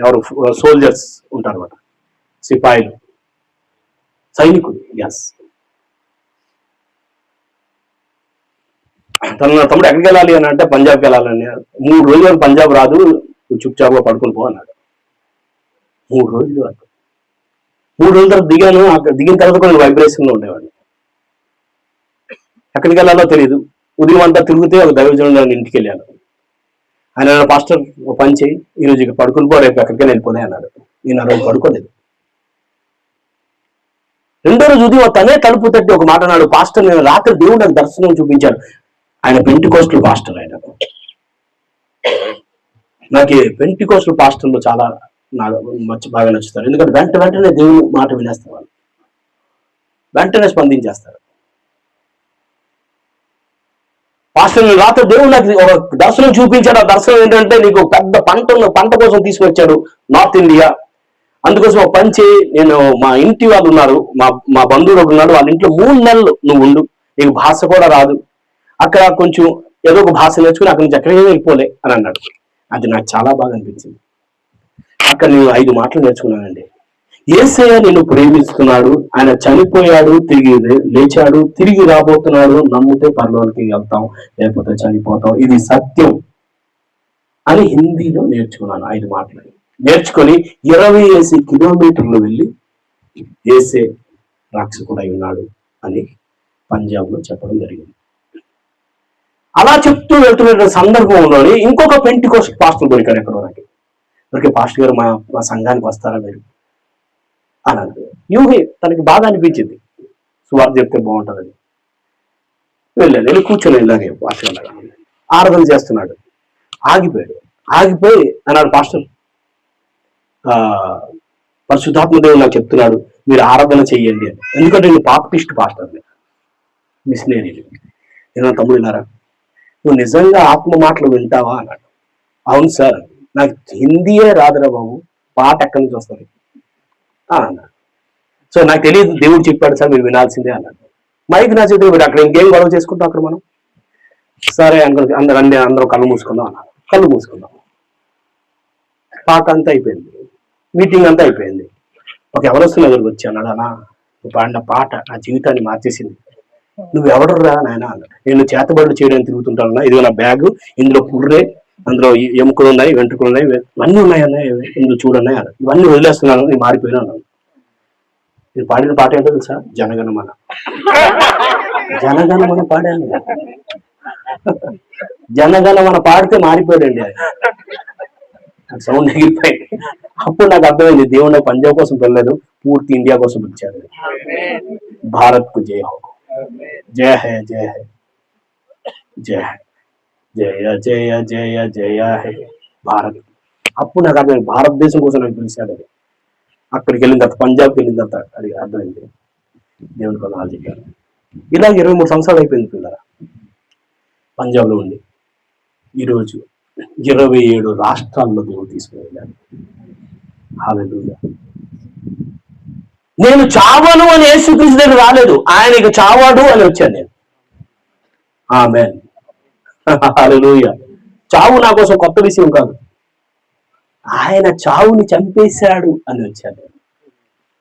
ఎవరు సోల్జర్స్ ఉంటారు అనమాట, సిపాయిలు, సైనికులు. ఎస్. తమ్ముడు ఎక్కడికి వెళ్ళాలి అని అంటే పంజాబ్కి వెళ్ళాలని. 3 రోజులు పంజాబ్ రాదు, చుప్చాప్గా పడుకుని పో అన్నాడు. 3 రోజులు వరకు. 3 రోజుల తర్వాత దిగాను. అక్కడ దిగిన తర్వాత కూడా వైబ్రేషన్లో ఉండేవాడిని. ఎక్కడికి వెళ్ళాలో తెలియదు. ఉదయం అంతా తిరిగితే ఒక దైవజనుడు ఇంటికి వెళ్ళాను. ఆయన పాస్టర్ ఒక పని చేయి, ఈరోజు ఇక పడుకుని పో, రేపు ఎక్కడికైనా వెళ్ళిపోలే అన్నాడు. నేను ఆ రోజు పడుకోలేదు. 2వ రోజు ఉదయం తనే తలుపు తట్టి ఒక మాట అన్నాడు, పాస్టర్ నేను రాత్రి దేవుడు నాకు దర్శనం చూపించాడు. ఆయన పెంటికోస్టల్ పాస్టర్. ఆయన నాకు పెంటికోస్టల్ పాస్టర్లు చాలా బాగా నచ్చుతారు, ఎందుకంటే వెంటనే దేవుని మాట వినేస్తారు, వాళ్ళు వెంటనే స్పందించేస్తారు. పాస్టర్ రాత్రి దేవుడు నాకు ఒక దర్శనం చూపించాడు. ఆ దర్శనం ఏంటంటే, నీకు పెద్ద పంట కోసం తీసుకొచ్చాడు నార్త్ ఇండియా. అందుకోసం ఒక పని చేయి, నేను మా ఇంటి వాళ్ళు ఉన్నారు, మా బంధువులు ఒకరు ఉన్నారు, వాళ్ళ ఇంట్లో 3 నెలలు నువ్వు ఉండు, నీకు భాష కూడా రాదు, అక్కడ కొంచెం ఏదో ఒక భాష నేర్చుకుని అక్కడి నుంచి ఎక్కడికి వెళ్ళిపోలే అని అన్నాడు. అది నాకు చాలా బాగా అనిపించింది. అక్కడ నేను 5 మాటలు నేర్చుకున్నానండి. యేసయ్య నిన్ను ప్రేమిస్తున్నాడు, ఆయన చనిపోయాడు, తిరిగి లేచాడు, తిరిగి రాబోతున్నాడు, నమ్మితే పరలోకానికి వెళ్తాం, లేకపోతే చనిపోతాం, ఇది సత్యం అని హిందీలో నేర్చుకున్నాను. 5 మాటలు నేర్చుకొని 20 కిలోమీటర్లు వెళ్ళి యేసే రక్షకుడై ఉన్నాడు అని పంజాబ్లో చెప్పడం జరిగింది. అలా చెప్తూ వెళ్తున్న సందర్భంలోని ఇంకొక పెంటికోస్ట్ పాస్టర్ దొరికాడు ఎక్కడో నాకు. దొరికే పాస్టర్ గారు మా సంఘానికి వస్తారా మీరు అని అన్నాడు. యూహే తనకి బాగా అనిపించింది, సువార్త చెప్తే బాగుంటుందని. వెళ్ళి కూర్చొని ఇలాగే పాస్టర్ ఆరాధన చేస్తున్నాడు. ఆగిపోయి అన్నాడు, పాస్టర్ పరిశుద్ధాత్మ దేవుడు నాకు చెప్తున్నాడు మీరు ఆరాధన చెయ్యండి అని. ఎందుకంటే నేను బాప్టిస్ట్ పాస్టర్ని, మిషనరీ. నేను తమ్ముడు విన్నారా, నువ్వు నిజంగా ఆత్మ మాటలు వింటావా అన్నాడు. అవును సార్, నాకు హిందీయే రాదురా బాబు, పాట ఎక్కడి నుంచి వస్తుంది అన్నాడు. సో నాకు తెలియదు, దేవుడు చెప్పాడు సార్ మీరు వినాల్సిందే అన్నాడు. మైక్ నా చేతిలో అక్కడ ఇంకేం గొడవ చేసుకుంటాం అక్కడ మనం. సరే అందరూ కళ్ళు మూసుకుందాం అన్నారు. కళ్ళు మూసుకుందాం. పాట అంతా అయిపోయింది, మీటింగ్ అంతా అయిపోయింది. ఎవరు వస్తున్న దగ్గరికి వచ్చి అన్నాడు, అన్నా నువ్వు పాడిన పాట నా జీవితాన్ని మార్చేసింది, నువ్వు ఎవడురా నాయన అన్నాడు. నేను చేతబడులు చేయడానికి తిరుగుతుంటానన్నా, ఇదిగో నా బ్యాగు, ఇందులో పుర్రే, అందులో ఎముకలు ఉన్నాయి, వెంట్రుకలు ఉన్నాయి, ఇవన్నీ ఉన్నాయన్నాయి, ఇందులో చూడన్నాయి అన్నాడు. ఇవన్నీ వదిలేస్తున్నాను, నేను మారిపోయినా అన్నాను. నేను పాడిన పాట ఏంటో తెలుసా? జనగణమన. జనగణమన పాడాను. జనగణమన పాడితే మారిపోయాడండి ఆయన. సౌండ్ ఎగిరిపోయింది. అప్పుడు నాకు అర్థమైంది, దేవుడు పంజాబ్ కోసం వెళ్ళలేదు, పూర్తి ఇండియా కోసం పిలిచాడు. భారత్ కు జయ హో, జయ హై జయ హై. జయ జయ జయ జయ జయ హే భారత్. అప్పుడు నాకు అర్థం భారతదేశం కోసం నాకు పిలిచాడు. అది అక్కడికి వెళ్ళిన తర్వాత పంజాబ్కి వెళ్ళిన తర్వాత అది అర్థమైంది. దేవుని కొనాలి చెప్పారు. ఇలా 23 సంవత్సరాలు అయిపోయింది పిల్లరా పంజాబ్లో ఉండి. ఈరోజు 27 రాష్ట్రాల్లో దేవుడు తీసుకుని వెళ్ళాడు. హల్లెలూయా. నేను చావను అని యేసుక్రీస్తు దగ్గర రాలేదు, ఆయన ఇక చావాడు అని వచ్చాను నేను. ఆమేన్. హల్లెలూయా. చావు నా కోసం కొత్త విషయం కాదు, ఆయన చావుని చంపేశాడు అని వచ్చాను నేను.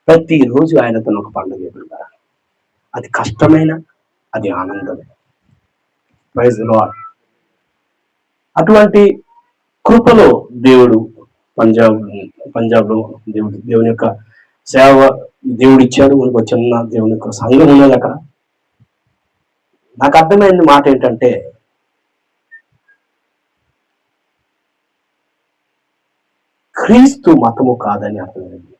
ప్రతిరోజు ఆయనతో ఒక పండుగ ఎదురుగా, అది కష్టమైన, అది ఆనందమే. Praise the Lord. అటువంటి కృపలో దేవుడు పంజాబ్లో దేవుని యొక్క సేవ దేవుడు ఇచ్చాడు. మనకు ఒక చిన్న దేవుని యొక్క సంఘం ఉన్నది అక్కడ. నాకు అర్థమైంది మాట ఏంటంటే, క్రీస్తు మతము కాదని అర్థమైంది.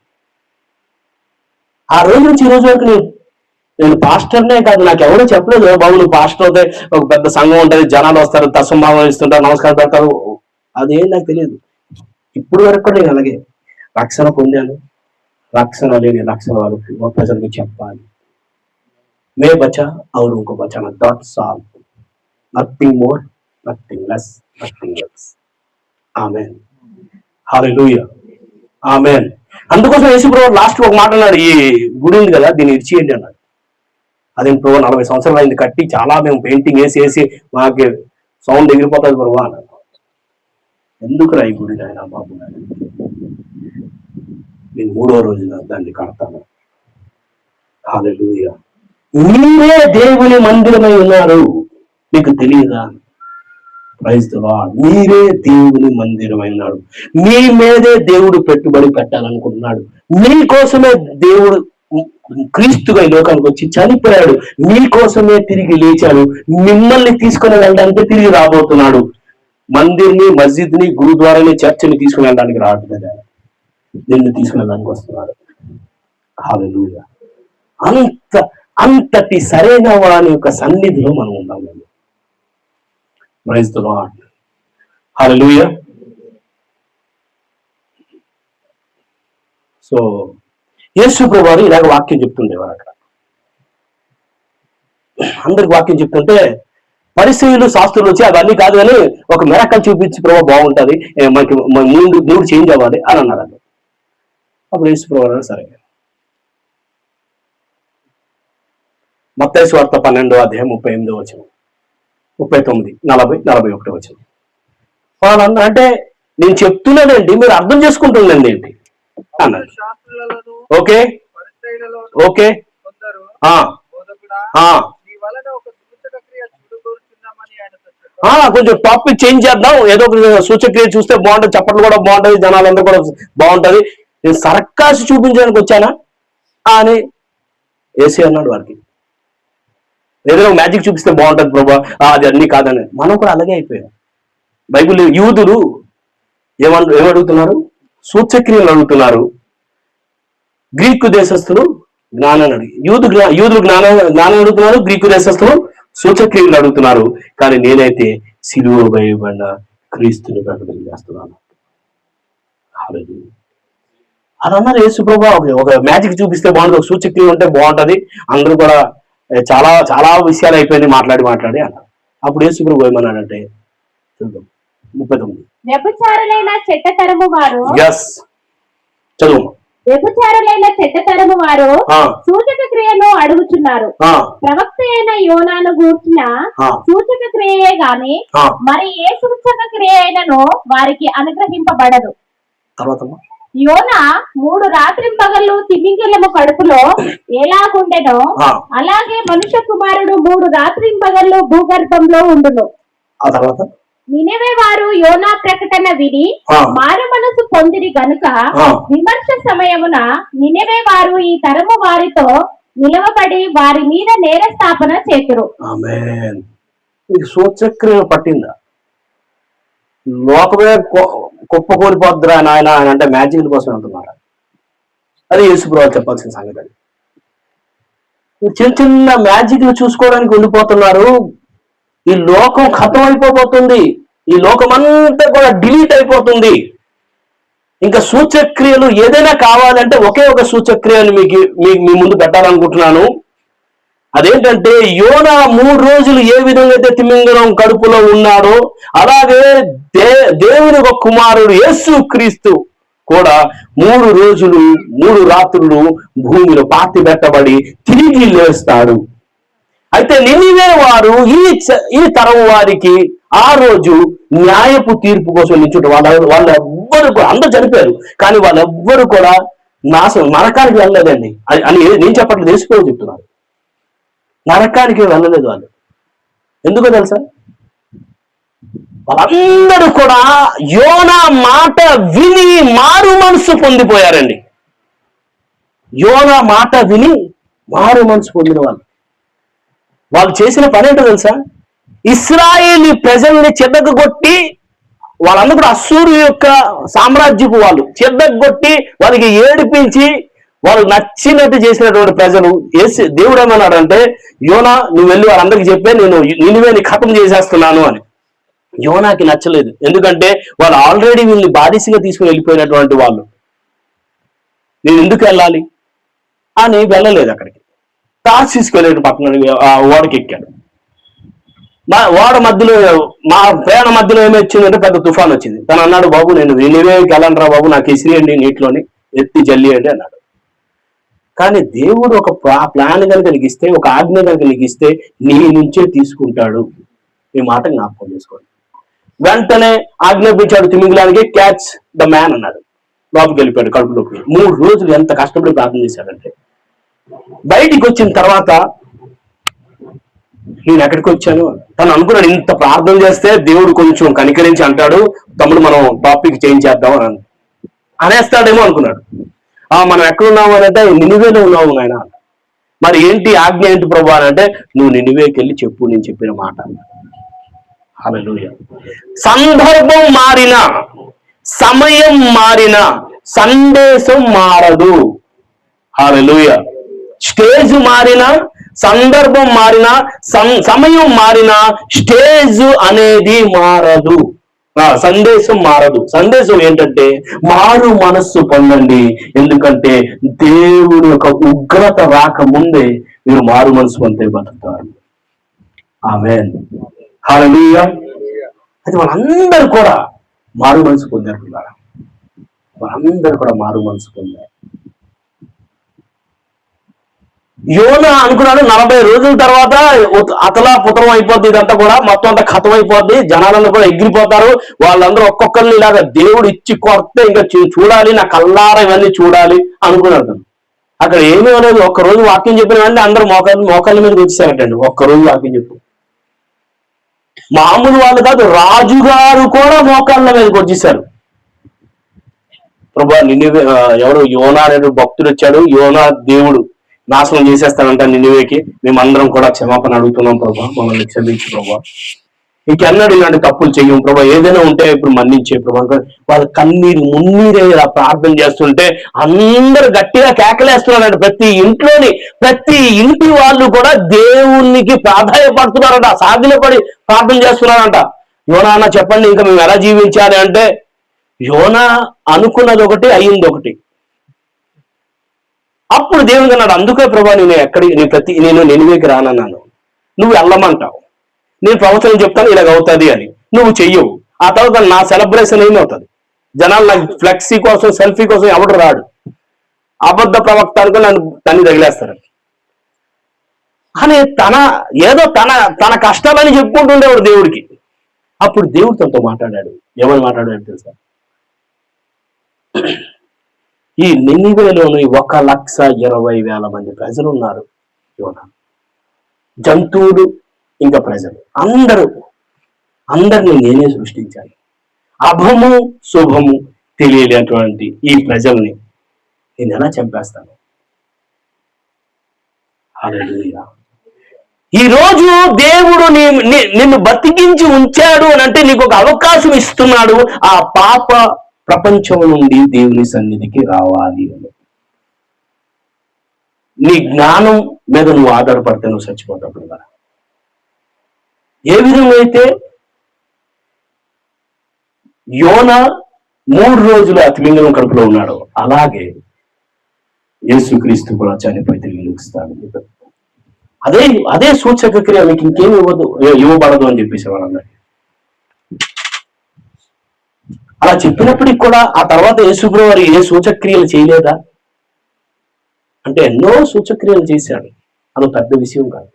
ఆ రోజు నుంచి ఈ రోజు వరకు నేను పాస్టర్నే కాదు, నాకు ఎవరో చెప్పలేదు బాబు నువ్వు పాస్టర్ అవుతే ఒక పెద్ద సంఘం ఉంటుంది, జనాలు వస్తారు, తస్సంభావం ఇస్తుంటారు, నమస్కారం పెడతారు. అదేం నాకు తెలియదు. ఇప్పుడు వరకు కూడా నేను అలాగే రక్షణ పొందాను. రక్షణ లేని రక్షణ వాళ్ళకి ప్రజలకు చెప్పాలి. మే బచా और उनको बचाना, that's all. Nothing more, nothing less, nothing else. ఆమేన్. హల్లెలూయా. ఆమేన్. అందుకోసం యేసుప్రభువు లాస్ట్ ఒక మాట అన్నాడు, ఈ గుడి ఉంది కదా దీన్ని ఇచ్చేయండి అన్నాడు. అదేం ప్రభు 40 సంవత్సరాలు అయింది కట్టి, చాలా మేము పెయింటింగ్ వేసి మాకు సౌండ్ ఎగిరిపోతుంది ప్రభు అన్నాడు. ఎందుకు రా ఈ గుడి నాయన బాబు, నేను 3వ రోజున దాన్ని కడతాను. హల్లెలూయా. మీరే దేవుని మందిరమై ఉన్నారు, మీకు తెలియదా? Praise the Lord. మీరే దేవుని మందిరమై ఉన్నాడు. మీ మీదే దేవుడు పెట్టుబడి పెట్టాలనుకుంటున్నాడు. మీకోసమే దేవుడు క్రీస్తుగా ఈ లోకానికి వచ్చి చనిపోయాడు. మీకోసమే తిరిగి లేచాడు. మిమ్మల్ని తీసుకుని వెళ్ళడానికి తిరిగి రాబోతున్నాడు. మందిర్ని, మస్జిద్ని, గురుద్వారాని, చర్చిని తీసుకుని వెళ్ళడానికి రావట్లేదు, నిన్ను తీసుకుని వెళ్ళడానికి వస్తున్నాడు. హల్లెలూయా. అంతటి సరైన వాని యొక్క సన్నిధిలో మనం ఉన్నాము. Praise the Lord. హల్లెలూయా. సో యేసు ప్రభువారు ఇలాగ వాక్యం చెప్తుండేవారు. అక్కడ అందరికి వాక్యం చెప్తుంటే పరిసయ్యులు, శాస్త్రులు వచ్చి అవన్నీ కాదు కానీ ఒక మిరకల్ చూపించి ప్రభావ బాగుంటుంది, మనకి మూడు చేంజ్ అవ్వాలి అని అన్నారండి. అప్పుడు యేసు ప్రభువారు సరే. మత్తయి సువార్త 12వ అధ్యాయం 38వ వచనం, 39, 40, 41 వచనం. వాళ్ళన్న అంటే నేను చెప్తున్నానండి, మీరు అర్థం చేసుకుంటుందండి ఏంటి అన్నారు. ఓకే ఓకే కొంచెం టాపిక్ చేంజ్ చేద్దాం, ఏదో ఒక సూచక్రియ చూస్తే బాగుంటుంది, చప్పట్లు కూడా బాగుంటుంది, జనాలందరూ కూడా బాగుంటుంది. నేను సర్కాసి చూపించడానికి వచ్చానా అని ఏసీ అన్నాడు వారికి. ఏదైనా మ్యాజిక్ చూపిస్తే బాగుంటుంది ప్రభా, అది అన్ని కాదని. మనం కూడా అలాగే అయిపోయాం. బైబిల్ యూదులు ఏమడుగుతున్నారు? సూచక్రియలు అడుగుతున్నారు. గ్రీకు దేశస్తులు జ్ఞానాన్ని అడిగి, యూదులు జ్ఞానం అడుగుతున్నారు, గ్రీకు దేశస్తులు సూచక్రియలు అడుగుతున్నారు. కానీ నేనైతే సిలువ వేయబడిన క్రీస్తుని ప్రకటన చేస్తున్నాను. అలా అన్నారు యేసు ప్రభు. ఒక మ్యాజిక్ చూపిస్తే బాగుంటుంది, ఒక సూచక్రియ ఉంటే బాగుంటది, అందరూ కూడా చాలా చాలా విషయాలు అయిపోయింది మాట్లాడి అన్నారు. అప్పుడు యేసు ప్రభు ఏమన్నాడంటే, చూద్దాం 39. వ్యభిచారులైన చెడ్డతరము వారు, చదువు. వ్యభిచారులైన చెడ్డతరము వారు సూచక క్రియను అడుగుచున్నారు. ప్రవక్త అయిన యోనాను గూర్చిన సూచక క్రియే గాని మరి ఏ సూచక క్రియ అయినను వారికి అనుగ్రహింపబడదు. యోనా 3 రాత్రింపగళ్ళు తిమింగలము కడుపులో ఎలాగుండెనో అలాగే మనుష్య కుమారుడు 3 రాత్రింపగళ్ళు భూగర్భంలో ఉండును. ఆ తర్వాత నినెవే వారు యోనా ప్రకటన విని మారు మనసు పొందిరి గనుక విమర్శ సమయమున నినెవే వారు ఈ తరము వారితో నిలవబడి వారి మీద నేరస్థాపన చేతురు. ఆమేన్. ఇది సూచక్రియ పట్టిందా? లోకమే కుప్ప కోల్పోద్దురా నాయన అని అంటే మ్యాజిక్ కోసం అంటున్నారా? అది యేసుప్రభువు చెప్పాల్సిన సంగతి. చిన్న చిన్న మ్యాజిక్ చూసుకోవడానికి ఉండిపోతున్నారు. ఈ లోకం ఖతం అయిపోతుంది, ఈ లోకం అంతా కూడా డిలీట్ అయిపోతుంది. ఇంకా సూచక్రియలు ఏదైనా కావాలంటే ఒకే ఒక సూచక్రియను మీ ముందు పెట్టాలనుకుంటున్నాను. అదేంటంటే యోనా 3 రోజులు ఏ విధంగా అయితే తిమింగలం కడుపులో ఉన్నాడో అలాగే దేవుని ఒక కుమారుడు యేసు క్రీస్తు కూడా 3 రోజులు 3 రాత్రులు భూమిలో పాతి పెట్టబడి తిరిగి లేస్తాడు. అయితే నినివే వారు ఈ తరం వారికి ఆ రోజు న్యాయపు తీర్పు కోసం నిల్చుంటారు. వాళ్ళెవ్వరు కూడా, అందరూ చనిపోయారు కానీ వాళ్ళెవ్వరు కూడా నరకానికి వెళ్ళలేదండి అని నేను చెప్పట్లేదు, దేశంలో చెప్తున్నారు. నరకానికి వెళ్ళలేదు వాళ్ళు. ఎందుకో తెలుసా? వాళ్ళందరూ కూడా యోనా మాట విని మారు మనసు పొందిపోయారండి. యోనా మాట విని మారు మనసు పొందిన వాళ్ళు చేసిన పని ఏంటో తెలుసా? ఇశ్రాయేలీ ప్రజల్ని చెడ్డగొట్టి, వాళ్ళందరూ కూడా అశ్షూరు యొక్క సామ్రాజ్యపు వాళ్ళు చెడ్డగొట్టి వాళ్ళకి ఏడిపించి వాళ్ళు నచ్చినట్టు చేసినటువంటి ప్రజలు దేవుడు ఏమన్నాడంటే, యోనా నువ్వు వెళ్ళి వాళ్ళందరికీ చెప్పే నేను నినివేని ఖతం చేసేస్తున్నాను అని. యోనాకి నచ్చలేదు, ఎందుకంటే వాళ్ళు ఆల్రెడీ వీళ్ళని బానిసగా తీసుకుని వెళ్ళిపోయినటువంటి వాళ్ళు. నేను ఎందుకు వెళ్ళాలి అని వెళ్ళలేదు అక్కడికి. తార్షీషుకు వెళ్ళేటు పక్కన ఓడకి ఎక్కాడు. ఓడ మధ్యలో మా ప్రయాణ మధ్యలో ఏమొచ్చిందంటే పెద్ద తుఫాన్ వచ్చింది. తను అన్నాడు, బాబు నేను నినివేకి వెళ్ళండిరా బాబు, నాకు ఇసిరియండి నీటిలోని, ఎత్తి జల్లియండి అన్నాడు. కానీ దేవుడు ఒక ప్లాన్ కనుక నీకు ఇస్తే, ఒక ఆజ్ఞ కనుక నీకు ఇస్తే నీ నుంచే తీసుకుంటాడు. ఈ మాట జ్ఞాపకం చేసుకోండి. వెంటనే ఆజ్ఞాపించాడు తిమింగలానికి, క్యాచ్ ద మ్యాన్ అన్నాడు. లోపలికి వెళ్ళిపోయాడు కడుపులోకి. 3 రోజులు ఎంత కష్టపడి ప్రార్థన చేశాడంటే, బయటికి వచ్చిన తర్వాత నేను ఎక్కడికి వచ్చాను తను అనుకున్నాడు, ఇంత ప్రార్థన చేస్తే దేవుడు కొంచెం కనికరించి అంటాడు, తమ్ముడు మనం టాపిక్ చేంజ్ చేద్దాం అని అనేస్తాడేమో అనుకున్నాడు. మనం ఎక్కడున్నాము అని అంటే, నినివేలో ఉన్నాము నాయన. మరి ఏంటి ఆజ్ఞ ఏంటి ప్రభు అని అంటే, నువ్వు నినివేకి వెళ్ళి చెప్పు నేను చెప్పిన మాట. హల్లెలూయా. సందర్భం మారిన, సమయం మారిన, సందేశం మారదు. హల్లెలూయా. స్టేజ్ మారిన, సందర్భం మారిన, సమయం మారిన, స్టేజ్ అనేది మారదు, సందేశం మారదు. సందేశం ఏంటంటే మారు మనస్సు పొందండి. ఎందుకంటే దేవుడి యొక్క ఉగ్రత రాకముందే మీరు మారు మనసు పొందే బతుకుతారు. ఆమేన్. హల్లెలూయా. అయితే వాళ్ళందరూ కూడా మారు మనసు పొందారు. వాళ్ళందరూ కూడా మారు మనసు పొందారు. యోనా అనుకున్నాడు 40 రోజుల తర్వాత అతలా పుతలం అయిపోద్ది, ఇదంతా కూడా మొత్తం అంతా ఖతం అయిపోద్ది, జనాలందరూ కూడా ఎగిరిపోతారు, వాళ్ళందరూ ఒక్కొక్కరిని ఇలాగా దేవుడు ఇచ్చి కొడితే ఇంకా చూడాలి, నా కల్లారా ఇవన్నీ చూడాలి అనుకున్నాడు. అక్కడ ఏమీ లేదు. ఒక్కరోజు వాక్యం చెప్పిన వెంటనే అందరూ మోకాళ్ళ మీద వచ్చేసారటండి. ఒక్కరోజు వాక్యం చెప్పు, మామూలు వాళ్ళు కాదు, రాజుగారు కూడా మోకాళ్ళ మీదకి వచ్చేసారు. ప్రభా ఎవరు యోనా అనే భక్తుడు వచ్చాడు, యోనా దేవుడు నాశనం చేసేస్తానంట నినివేకి, మేమందరం కూడా క్షమాపణ అడుగుతున్నాం ప్రభా, మమ్మల్ని క్షమించు ప్రభా, ఇంకెన్నడూ ఇలాంటి తప్పులు చెయ్యం ప్రభా, ఏదైనా ఉంటే ఇప్పుడు మన్నించే ప్రభా. వాళ్ళ కన్నీరు మున్నీరే ఇలా ప్రార్థన చేస్తుంటే అందరూ గట్టిగా కేకలేస్తున్నారంట. ప్రతి ఇంటి వాళ్ళు కూడా దేవునికి ప్రాధాన్యపడుతున్నారంట, సాగిలపడి ప్రార్థన చేస్తున్నారంట. యోనా అన్న చెప్పండి ఇంకా మేము ఎలా జీవించాలి అంటే, యోనా అనుకున్నది ఒకటి, అయ్యింది ఒకటి. అప్పుడు దేవుడు అన్నాడు, అందుకే ప్రభా నేను నినివేకి రానన్నాను, నువ్వు వెళ్ళమంటావు, నేను ప్రవచనం చెప్తాను ఇలాగ అవుతుంది అని, నువ్వు చెయ్యవు. ఆ తర్వాత నా సెలబ్రేషన్ ఏమవుతుంది? జనాలు నాకు ఫ్లెక్సీ కోసం సెల్ఫీ కోసం ఎవడు రాడు, అబద్ధ ప్రవక్త అనుకో నన్ను తన్ని తగిలేస్తారు అని తన కష్టాలని చెప్పుకుంటుండేవాడు దేవుడికి. అప్పుడు దేవుడు తనతో మాట్లాడాడు. ఎవరు మాట్లాడాడు తెలుసా? ఈ నినివేలోని 1,20,000 మంది ప్రజలు ఉన్నారు. యోనా, జంతువులు ఇంకా ప్రజలు అందరినీ నేనే సృష్టించాను. అభము శుభము తెలియలేటువంటి ఈ ప్రజల్ని నేను ఎలా చంపేస్తాను? హల్లెలూయా. ఈ రోజు దేవుడు నిన్ను బతికించి ఉంచాడు అని అంటే నీకు ఒక అవకాశం ఇస్తున్నాడు. ఆ పాప ప్రపంచం నుండి దేవుని సన్నిధికి రావాలి అని. నీ జ్ఞానం మీద నువ్వు ఆధారపడితే నువ్వు చచ్చిపోతావు కదా. ఏ విధంగా అయితే యోన 3 రోజులు ఆ తిమింగలం కడుపులో ఉన్నాడు, అలాగే యేసుక్రీస్తు కూడా చనిపోయి తిరిగి లెగుస్తాడు. అదే సూచక క్రియ, మీకు ఇంకేం ఇవ్వబడదు అని చెప్పేసి వాళ్ళందరూ అలా చెప్పినప్పటికి కూడా ఆ తర్వాత యేసుప్రభువు వారు ఏ సూచక్రియలు చేయలేదా అంటే ఎన్నో సూచక్రియలు చేశాడు. అది పెద్ద విషయం కాదు.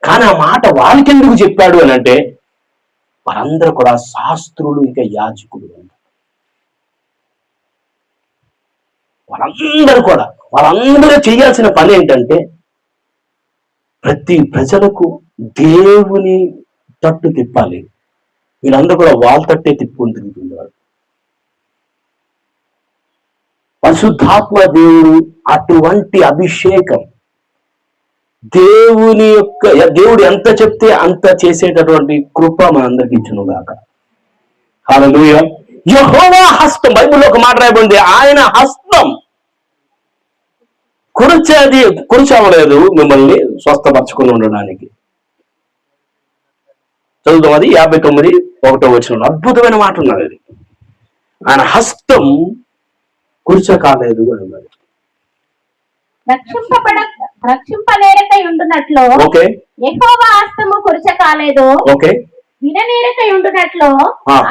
కానీ ఆ మాట వాళ్ళకెందుకు చెప్పాడు అని అంటే వారందరూ కూడా శాస్త్రులు ఇంకా యాజకులు. వాళ్ళందరూ చేయాల్సిన పని ఏంటంటే ప్రతి ప్రజలకు దేవుని తట్టు తిప్పాలి. వీళ్ళందరూ కూడా వాళ్ళ తట్టే తిప్పుకొని తిరుగుతున్నారు. పరిశుద్ధాత్మ దేవుడు అటువంటి అభిషేకం, దేవుడు ఎంత చెప్తే అంత చేసేటటువంటి కృప మనందరికి ఇచ్చును గాక. హల్లెలూయా. యెహోవా హస్తం, బైబిల్లో ఒక మాట రాయబడింది, ఆయన హస్తం కురిచవలేదు మిమ్మల్ని స్వస్థపరచుకుని ఉండడానికి. చదువుతాం, అది 59:1 అద్భుతమైన మాట ఉన్నది. అది ఆయన హస్తం కురిచ కాలేదు అన్నది. రక్షింపనేరకై ఉండునట్లు యెహోవా హస్తము కురిచ కాలేదు, విననేరకై ఉండునట్లు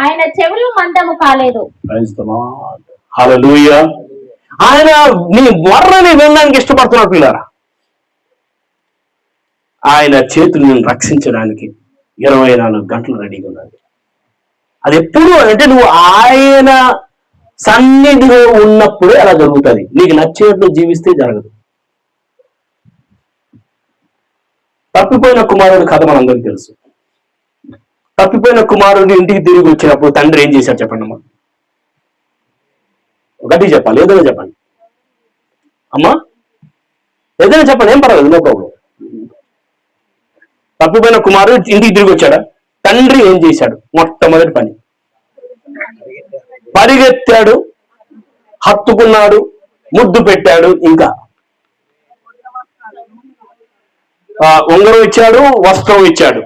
ఆయన చెవులు మందము కాలేదు. హల్లెలూయా. ఆయన నీ వర్రని వినడానికి ఇష్టపడుతున్నారు పిల్లారా. ఆయన చేతులు నేను రక్షించడానికి 24 గంటలు రెడీగా ఉన్నది. అది ఎప్పుడు అంటే నువ్వు ఆయన సన్నిధిలో ఉన్నప్పుడే అలా జరుగుతుంది. నీకు నచ్చినట్లు జీవిస్తే జరగదు. తప్పిపోయిన కుమారుడి కథ మనందరికీ తెలుసు. తప్పిపోయిన కుమారుడు ఇంటికి తిరిగి వచ్చినప్పుడు తండ్రి ఏం చేశాడు చెప్పండి అమ్మా? గట్టి చెప్పాలి, ఏదైనా చెప్పండి అమ్మా, ఏదైనా చెప్పండి, ఏం పర్వాలేదు, నో ప్రాబ్లం. తప్పిపోయిన కుమారుడు ఇంటికి తిరిగి వచ్చాడా? తండ్రి ఏం చేశాడు? మొట్టమొదటి పని పరిగెత్తాడు, హత్తుకున్నాడు, ముద్దు పెట్టాడు, ఇంకా ఉంగరం ఇచ్చాడు, వస్త్రం ఇచ్చాడు,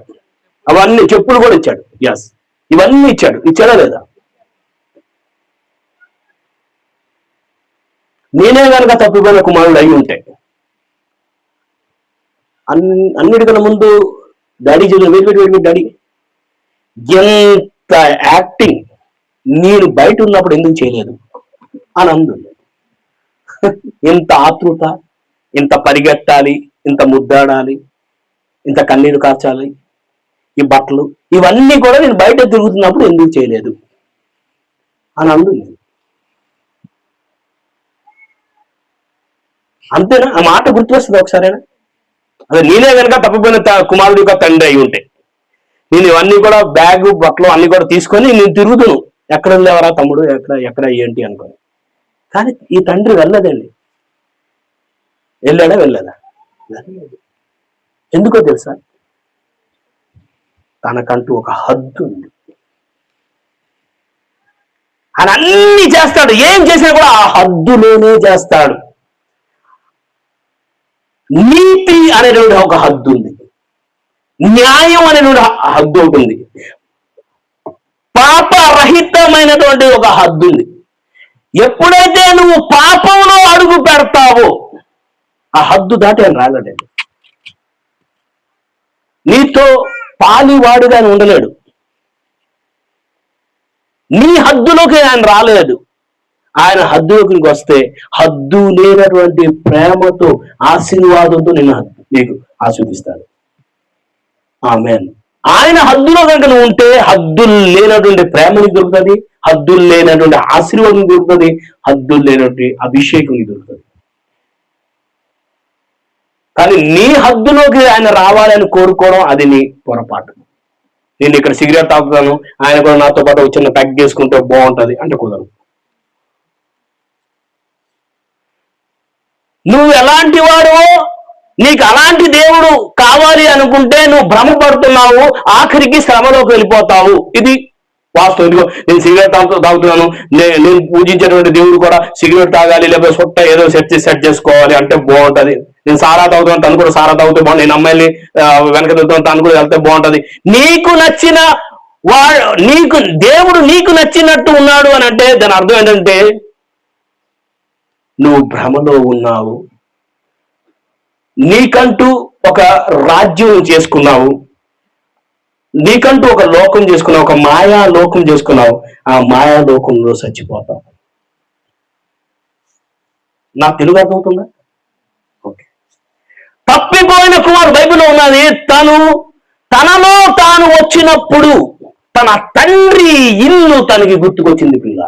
అవన్నీ, చెప్పులు కూడా ఇచ్చాడు. ఎస్, ఇవన్నీ ఇచ్చాడా లేదా? నేనే కనుక తప్పిపోయిన కుమారుడు అయి ఉంటే అన్నిటికన్నా ముందు డాడీ చదివి డాడీ ఎంత యాక్టింగ్ నేను బయట ఉన్నప్పుడు ఎందుకు చేయలేదు అని అందుంది. ఇంత ఆతృత, ఇంత పరిగెత్తాలి, ఇంత ముద్దాడాలి, ఇంత కన్నీరు కార్చాలి, ఈ బట్టలు ఇవన్నీ కూడా నేను బయట తిరుగుతున్నప్పుడు ఎందుకు చేయలేదు అని అందుంది. అంతేనా? ఆ మాట గుర్తువస్తుంది ఒకసారైనా? అదే నేనే కనుక తప్పిపోయిన కుమారుడు యొక్క తండ్రి అయి ఉంటే నేను ఇవన్నీ కూడా బ్యాగు బట్టలు అన్ని కూడా తీసుకొని నేను తిరుగుతును, ఎక్కడ వెళ్ళేవరా తమ్ముడు, ఎక్కడ ఏంటి అనుకోని. కానీ ఈ తండ్రి వెళ్ళదండి. వెళ్ళలేదా? ఎందుకో తెలుసా? తనకంటూ ఒక హద్దు ఉంది. ఆయన అన్ని చేస్తాడు, ఏం చేసినా కూడా ఆ హద్దులోనే చేస్తాడు. నీతి అనేటువంటి ఒక హద్దు ఉంది, న్యాయం అనేటువంటి హద్దు ఉంటుంది, పాపరహితమైనటువంటి ఒక హద్దు ఉంది. ఎప్పుడైతే నువ్వు పాపంలో అడుగు పెడతావో ఆ హద్దు దాటి ఆయన రాలేడండి. నీతో పాలివాడుగా ఆయన ఉండలేడు. నీ హద్దులోకి ఆయన రాలేదు. ఆయన హద్దులోకి వస్తే హద్దు లేనటువంటి ప్రేమతో, ఆశీర్వాదంతో నీకు ఆస్వాదిస్తాడు. ఆమేన్. ఆయన హద్దులో కనుక నువ్వు ఉంటే హద్దులు లేనటువంటి ప్రేమ నీకు దొరుకుతుంది, హద్దులు లేనటువంటి ఆశీర్వాదం దొరుకుతుంది, హద్దులు లేనటువంటి అభిషేకం దొరుకుతుంది. కానీ నీ హద్దులోకి ఆయన రావాలని కోరుకోవడం అది నీ పొరపాటు. నేను ఇక్కడ సిగరెట్ తాగుతాను, ఆయన కూడా నాతో పాటు చిన్న ప్యాక్ చేసుకుంటే బాగుంటది అంటే కుదరదు. నువ్వు ఎలాంటి వాడో, నీకు అలాంటి దేవుడు కావాలి అనుకుంటే నువ్వు భ్రమపడుతున్నావు, ఆఖరికి శ్రమలోకి వెళ్ళిపోతావు. ఇది వాస్తవం ఇదిగో నేను సిగరెట్ తాగుతున్నాను, నేను పూజించేటువంటి దేవుడు కూడా సిగరెట్ తాగాలి, లేకపోతే సొట్ట ఏదో సెట్ చేసుకోవాలి అంటే బాగుంటది. నేను సారా తాగుతున్నాను, తను కూడా సారా తాగితే బాగుంది, నేను అమ్మాయిని వెనక తిరుగుతాను, తను కూడా వెళ్తే బాగుంటది. నీకు నచ్చిన దేవుడు నీకు నచ్చినట్టు ఉన్నాడు అని అంటే దాని అర్థం ఏంటంటే నువ్వు భ్రమలో ఉన్నావు. నీకంటూ ఒక రాజ్యం చేసుకున్నావు, నీకంటూ ఒక లోకం చేసుకున్నావు, ఒక మాయా లోకం చేసుకున్నావు. ఆ మాయా లోకంలో చచ్చిపోతావు. నా తెలుగు అర్థమవుతుందా? ఓకే. తప్పిపోయిన కుమారుడు బైబిల్లో ఉన్నది. తనలో తాను వచ్చినప్పుడు తన తండ్రి ఇల్లు తనకి గుర్తుకొచ్చింది. పిల్ల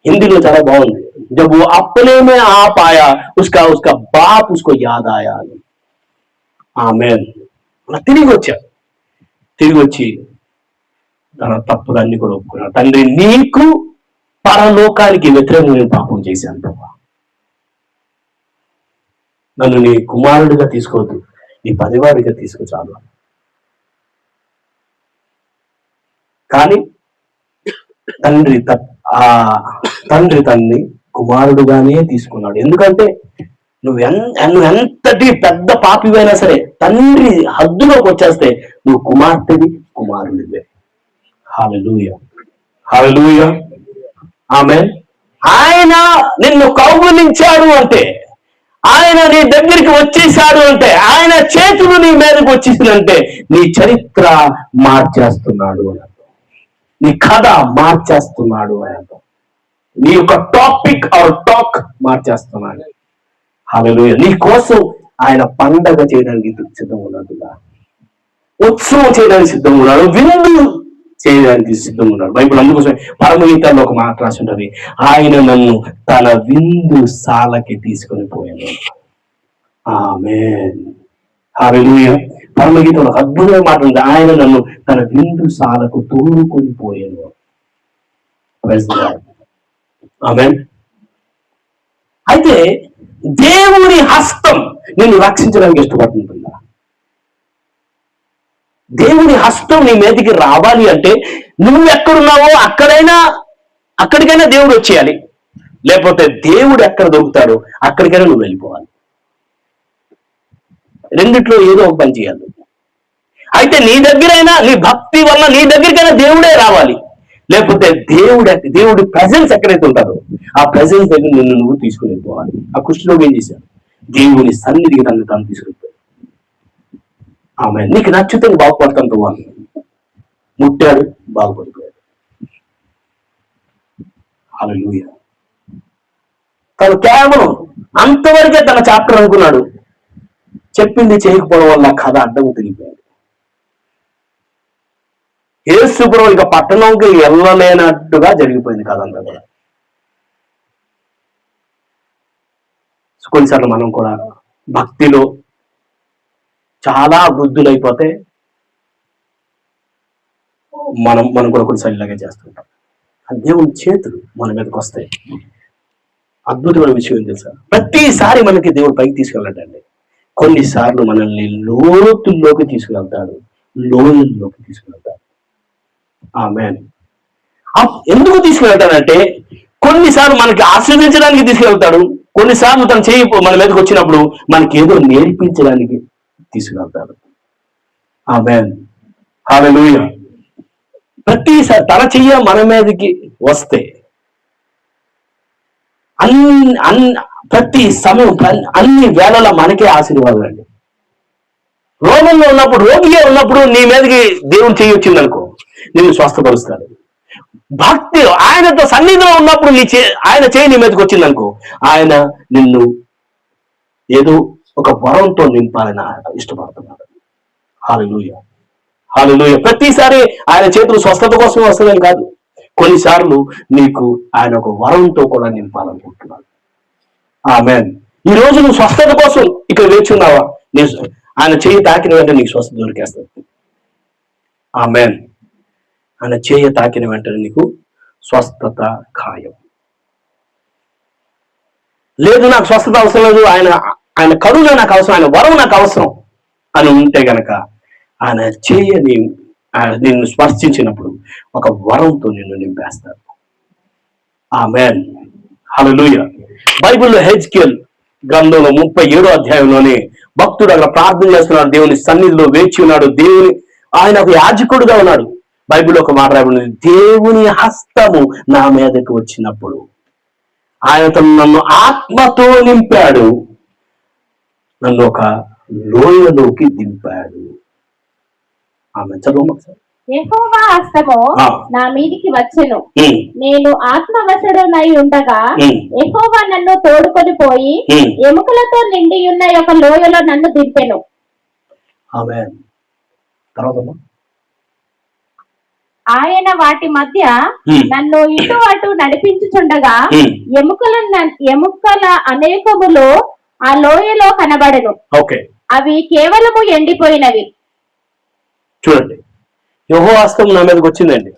హిందీలో చాలా బాగుంది. जब वो अपने में आ पाया उसका बाप उसको याद आया. ఆమేన్. అలా తిరిగి వచ్చి తన తప్పులన్నీ కూడా ఒప్పుకున్నాడు. తండ్రి, నీకు పరలోకానికి వ్యతిరేకంగా పాపం చేశాను ప్రభా, నన్ను నీ కుమారుడిగా తీసుకోవద్దు, నీ పనివాడిగా తీసుకో చాలు. కానీ తండ్రి తన్ని కుమారుడుగానే తీసుకున్నాడు. ఎందుకంటే నువ్వు ఎంతటి పెద్ద పాపివైనా సరే తండ్రి హద్దులోకి వచ్చేస్తే నువ్వు కుమార్తెవి, కుమారుడివే. హల్లెలూయా, హల్లెలూయా, ఆమేన్. ఆయన నిన్ను కౌగులించాడు అంటే, ఆయన నీ దగ్గరికి వచ్చేసాడు అంటే, ఆయన చేతులు నీ మీదకి వచ్చేసిందంటే నీ చరిత్ర మార్చేస్తున్నాడు అని అర్థం, నీ కథ మార్చేస్తున్నాడు అని అర్థం, నీ యొక్క టాపిక్ ఆర్ టాక్ మార్చేస్తున్నాడు. హల్లెలూయా. నీ కోసం ఆయన పండగ చేయడానికి సిద్ధంగా ఉన్నాడుగా, ఉత్సవం చేయడానికి సిద్ధంగా ఉన్నాడు, విందు చేయడానికి సిద్ధంగా ఉన్నాడు. బైబిల్ అందుకోసం పరమగీతాల్లో ఒక మాట రాసి ఉంటుంది, ఆయన నన్ను తన విందుశాలకి తీసుకొని పోయాను. ఆమేన్, హల్లెలూయా. పరమగీతంలో అద్భుతమైన మాట ఉంది, ఆయన నన్ను తన విందుశాలకు తోడుకొని పోయాను. ఆమేన్. అయితే దేవుని హస్తం నిన్ను రక్షించడానికి ఇష్టపడుతుంటుందా? దేవుని హస్తం నీ మీదకి రావాలి అంటే నువ్వు ఎక్కడున్నావో అక్కడికైనా దేవుడు వచ్చేయాలి, లేకపోతే దేవుడు ఎక్కడ దొరుకుతాడో అక్కడికైనా నువ్వు వెళ్ళిపోవాలి. రెండిట్లో ఏదో ఒక పని చేయాలి. అయితే నీ దగ్గరైనా, నీ భక్తి వల్ల నీ దగ్గరికైనా దేవుడే రావాలి, లేకపోతే దేవుడి ప్రెజెన్స్ ఎక్కడైతే ఉంటారో ఆ ప్రెజెన్స్ దగ్గర నిన్ను నువ్వు తీసుకుని వెళ్ళిపోవాలి. ఆ కుష్ఠరోగి ఏం చేశాడు? దేవుని సన్నిధికి తాను తీసుకెళ్ళిపోయాడు. ఆమె నీకు నచ్చితే బాగుపడతాను వాళ్ళు ముట్టాడు, బాగుపడిపోయాడు. హల్లెలూయా. తను కేవలం అంతవరకే తన చాప్టర్ అనుకున్నాడు, చెప్పింది చేయకపోవడం వల్ల కథ అడ్డం తిరిగిపోయాడు. యేసుప్రభు ఇక పట్టణంకి వెళ్ళలేనట్టుగా జరిగిపోయింది కదంతా కూడా. కొన్నిసార్లు మనం కూడా భక్తిలో చాలా వృద్ధులైపోతే మనం కూడా కొన్నిసార్లు ఇలాగే చేస్తుంటాం. దేవుని చేతులు మన మీదకి వస్తాయి. అద్భుతమైన విషయం ఏం తెలుసా? ప్రతిసారి మనకి దేవుడు పైకి తీసుకెళ్ళాడండి. కొన్నిసార్లు మనల్ని లోతుల్లోకి తీసుకువెళ్తాడు, లోయల్లోకి తీసుకువెళ్తాడు. ఆమేన్. ఎందుకు తీసుకువెళ్తాడంటే కొన్నిసార్లు మనకి ఆశీర్వదించడానికి తీసుకెళ్తాడు, కొన్నిసార్లు తను చేయి మన మీదకి వచ్చినప్పుడు మనకి ఏదో నేర్పించడానికి తీసుకెళ్తాడు. ఆమేన్, హల్లెలూయా. ప్రతిసారి తన చెయ్య మన మీదకి వస్తే ప్రతి సమయం అన్ని వేళలా మనకే ఆశీర్వాదం అండి. రోగంలో ఉన్నప్పుడు, రోగిగా ఉన్నప్పుడు నీ మీదకి దేవుడు చెయ్యి వచ్చిందనుకో, నిన్ను స్వస్థపరుస్తాడు. భక్తి ఆయనతో సన్నిధిలో ఉన్నప్పుడు ఆయన చేయి నీ మీదకి వచ్చిందనుకో, ఆయన నిన్ను ఏదో ఒక వరంతో నింపాలని ఇష్టపడుతున్నాడు. హల్లెలూయా, హల్లెలూయా. ప్రతిసారి ఆయన చేతులు స్వస్థత కోసం వస్తుందని కాదు, కొన్నిసార్లు నీకు ఆయన ఒక వరంతో కూడా నింపాలనుకుంటున్నాడు. ఆమేన్. ఈ రోజు నువ్వు స్వస్థత కోసం ఇక్కడ వేచి ఉన్నావా? ఆయన చేయి తాకిన వెంటనే నీకు స్వస్థత దొరికేస్తుంది. ఆమేన్. ఆయన చేయి తాకిన వెంటనే నీకు స్వస్థత ఖాయం. లేదు నాకు స్వస్థత అవసరం లేదు, ఆయన కరుణ నాకు అవసరం, ఆయన వరం నాకు అవసరం అని ఉంటే గనక ఆయన చేయని నిన్ను స్పర్శించినప్పుడు ఒక వరంతో నిన్ను నింపేస్తాడు. ఆమేన్, హల్లెలూయా. బైబిల్లో హెజ్కేల్ గ్రంథంలో 37వ అధ్యాయంలోనే భక్తుడు అక్కడ ప్రార్థన చేస్తున్నాడు, దేవుని సన్నిధిలో వేచి ఉన్నాడు. ఆయన ఒక యాజకుడుగా ఉన్నాడు. బైబిల్లో ఒక మాట రాయబడింది, దేవుని హస్తము నా మీదకి వచ్చినప్పుడు ఆయన నన్ను ఆత్మతో నింపాడు, నన్ను ఒక లోయలోకి దింపాడు. ఆమె చదువు. యెహోవా హస్తము నా మీదికి వచ్చెను, నేను ఆత్మవశుడనై ఉండగా యెహోవా నన్ను తోడుకొని పోయి ఎముకలతో నిండి ఉన్న ఒక లోయలో నన్ను దింపెను. ఆమేన్. తర్వాత ఆయన వాటి మధ్య నన్ను ఇటు అటు నడిపించుచుండగా ఎముకల అనేకములు ఆ లోయలో కనబడెను. అవి కేవలము ఎండిపోయినవి. చూడండి, యెహోవా హస్తం నా మీదకి వచ్చిందండి.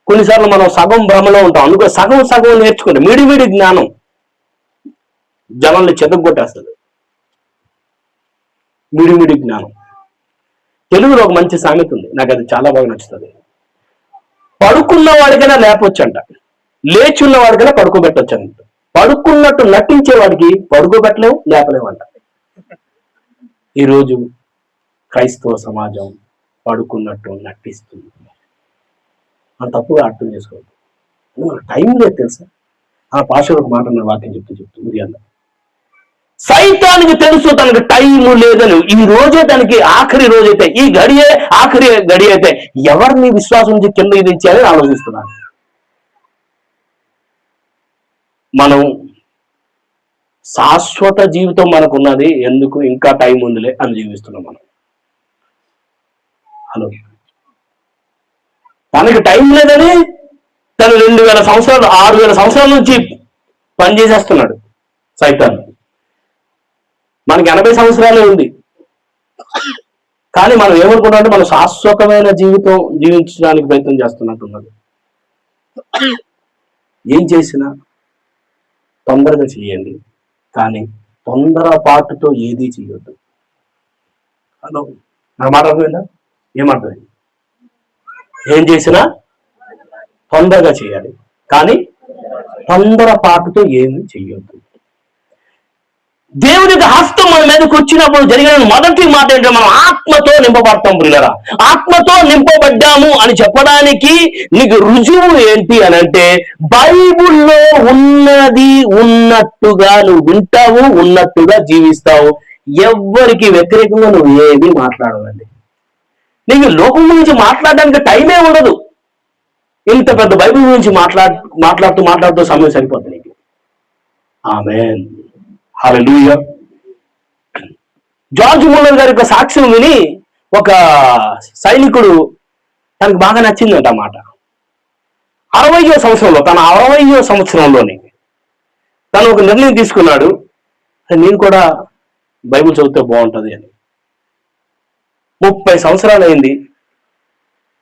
కొన్నిసార్లు మనం సగం భ్రమలో ఉంటాం, అందుకో సగం నేర్చుకుంటే మీడి జ్ఞానం జనాల్ని చెదగొట్టేస్తుంది. మీడి జ్ఞానం. తెలుగులో ఒక మంచి సామెత ఉంది, నాకు అది చాలా బాగా నచ్చుతుంది. పడుకున్న వాడికైనా లేపొచ్చంట, లేచున్న వాడికైనా పడుకోబెట్టొచ్చంట. పడుకున్నట్టు నటించే వాడికి పడుకోబెట్టలేము, లేపలేమంట. ఈరోజు క్రైస్తవ సమాజం పడుకున్నట్టు నటిస్తుంది. మనం తప్పుగా అర్థం చేసుకోవద్దు. టైం లేదు తెలుసా. ఆ పాస్టర్ ఒక మాట నా వాక్యం చెప్తూ ఉదయాన్న, సైతానికి తెలుసు తనకు టైము లేదని. ఈ రోజే తనకి ఆఖరి రోజైతే, ఈ గడియే ఆఖరి గడి అయితే ఎవరిని విశ్వాసం నుంచి కింద ఇదించాలని ఆలోచిస్తున్నాను. మనం శాశ్వత జీవితం మనకున్నది, ఎందుకు ఇంకా టైం ఉందిలే అని జీవిస్తున్నాం మనం. హలో, తనకి టైం లేదని తను 2000 సంవత్సరాలు 6000 సంవత్సరాల నుంచి పనిచేసేస్తున్నాడు సైతాన్. మనకి 80 సంవత్సరాలే ఉంది, కానీ మనం ఏమనుకుంటామంటే మనం శాశ్వతమైన జీవితం జీవించడానికి ప్రయత్నం చేస్తున్నట్టున్నది. ఏం చేసినా తొందరగా చేయండి, కానీ తొందరపాటుతో ఏదీ చేయొద్దు. హలో, నా మాట అర్థమైందా? ఏమర్థమైంది? ఏం చేసినా తొందరగా చేయాలి, కానీ తొందరపాటుతో ఏమీ చెయ్యొద్దు. దేవుని హస్తం మన మీదకి వచ్చినప్పుడు జరిగిన మొదటి మాట ఏంటంటే మనం ఆత్మతో నింపబడతాం. ప్రియులారా, ఆత్మతో నింపబడ్డాము అని చెప్పడానికి నీకు రుజువు ఏంటి అని అంటే, బైబిల్లో ఉన్నది ఉన్నట్టుగా నువ్వు వింటావు, ఉన్నట్టుగా జీవిస్తావు. ఎవ్వరికి వ్యతిరేకంగా నువ్వు ఏమీ మాట్లాడవండి. నీకు లోకం గురించి మాట్లాడడానికి టైమే ఉండదు. ఇంత పెద్ద బైబిల్ గురించి మాట్లాడుతూ సమయం సరిపోతుంది నీకు. ఆమేన్, హల్లెలూయా. జార్జ్ ముల్లర్ గారి యొక్క సాక్ష్యం విని ఒక సైనికుడు తనకు బాగా నచ్చిందంట అన్నమాట. 60వ సంవత్సరంలో, తన 60వ సంవత్సరంలోని తను ఒక నిర్ణయం తీసుకున్నాడు, నేను కూడా బైబిల్ చదివితే బాగుంటుంది అని. 30 సంవత్సరాలు అయింది,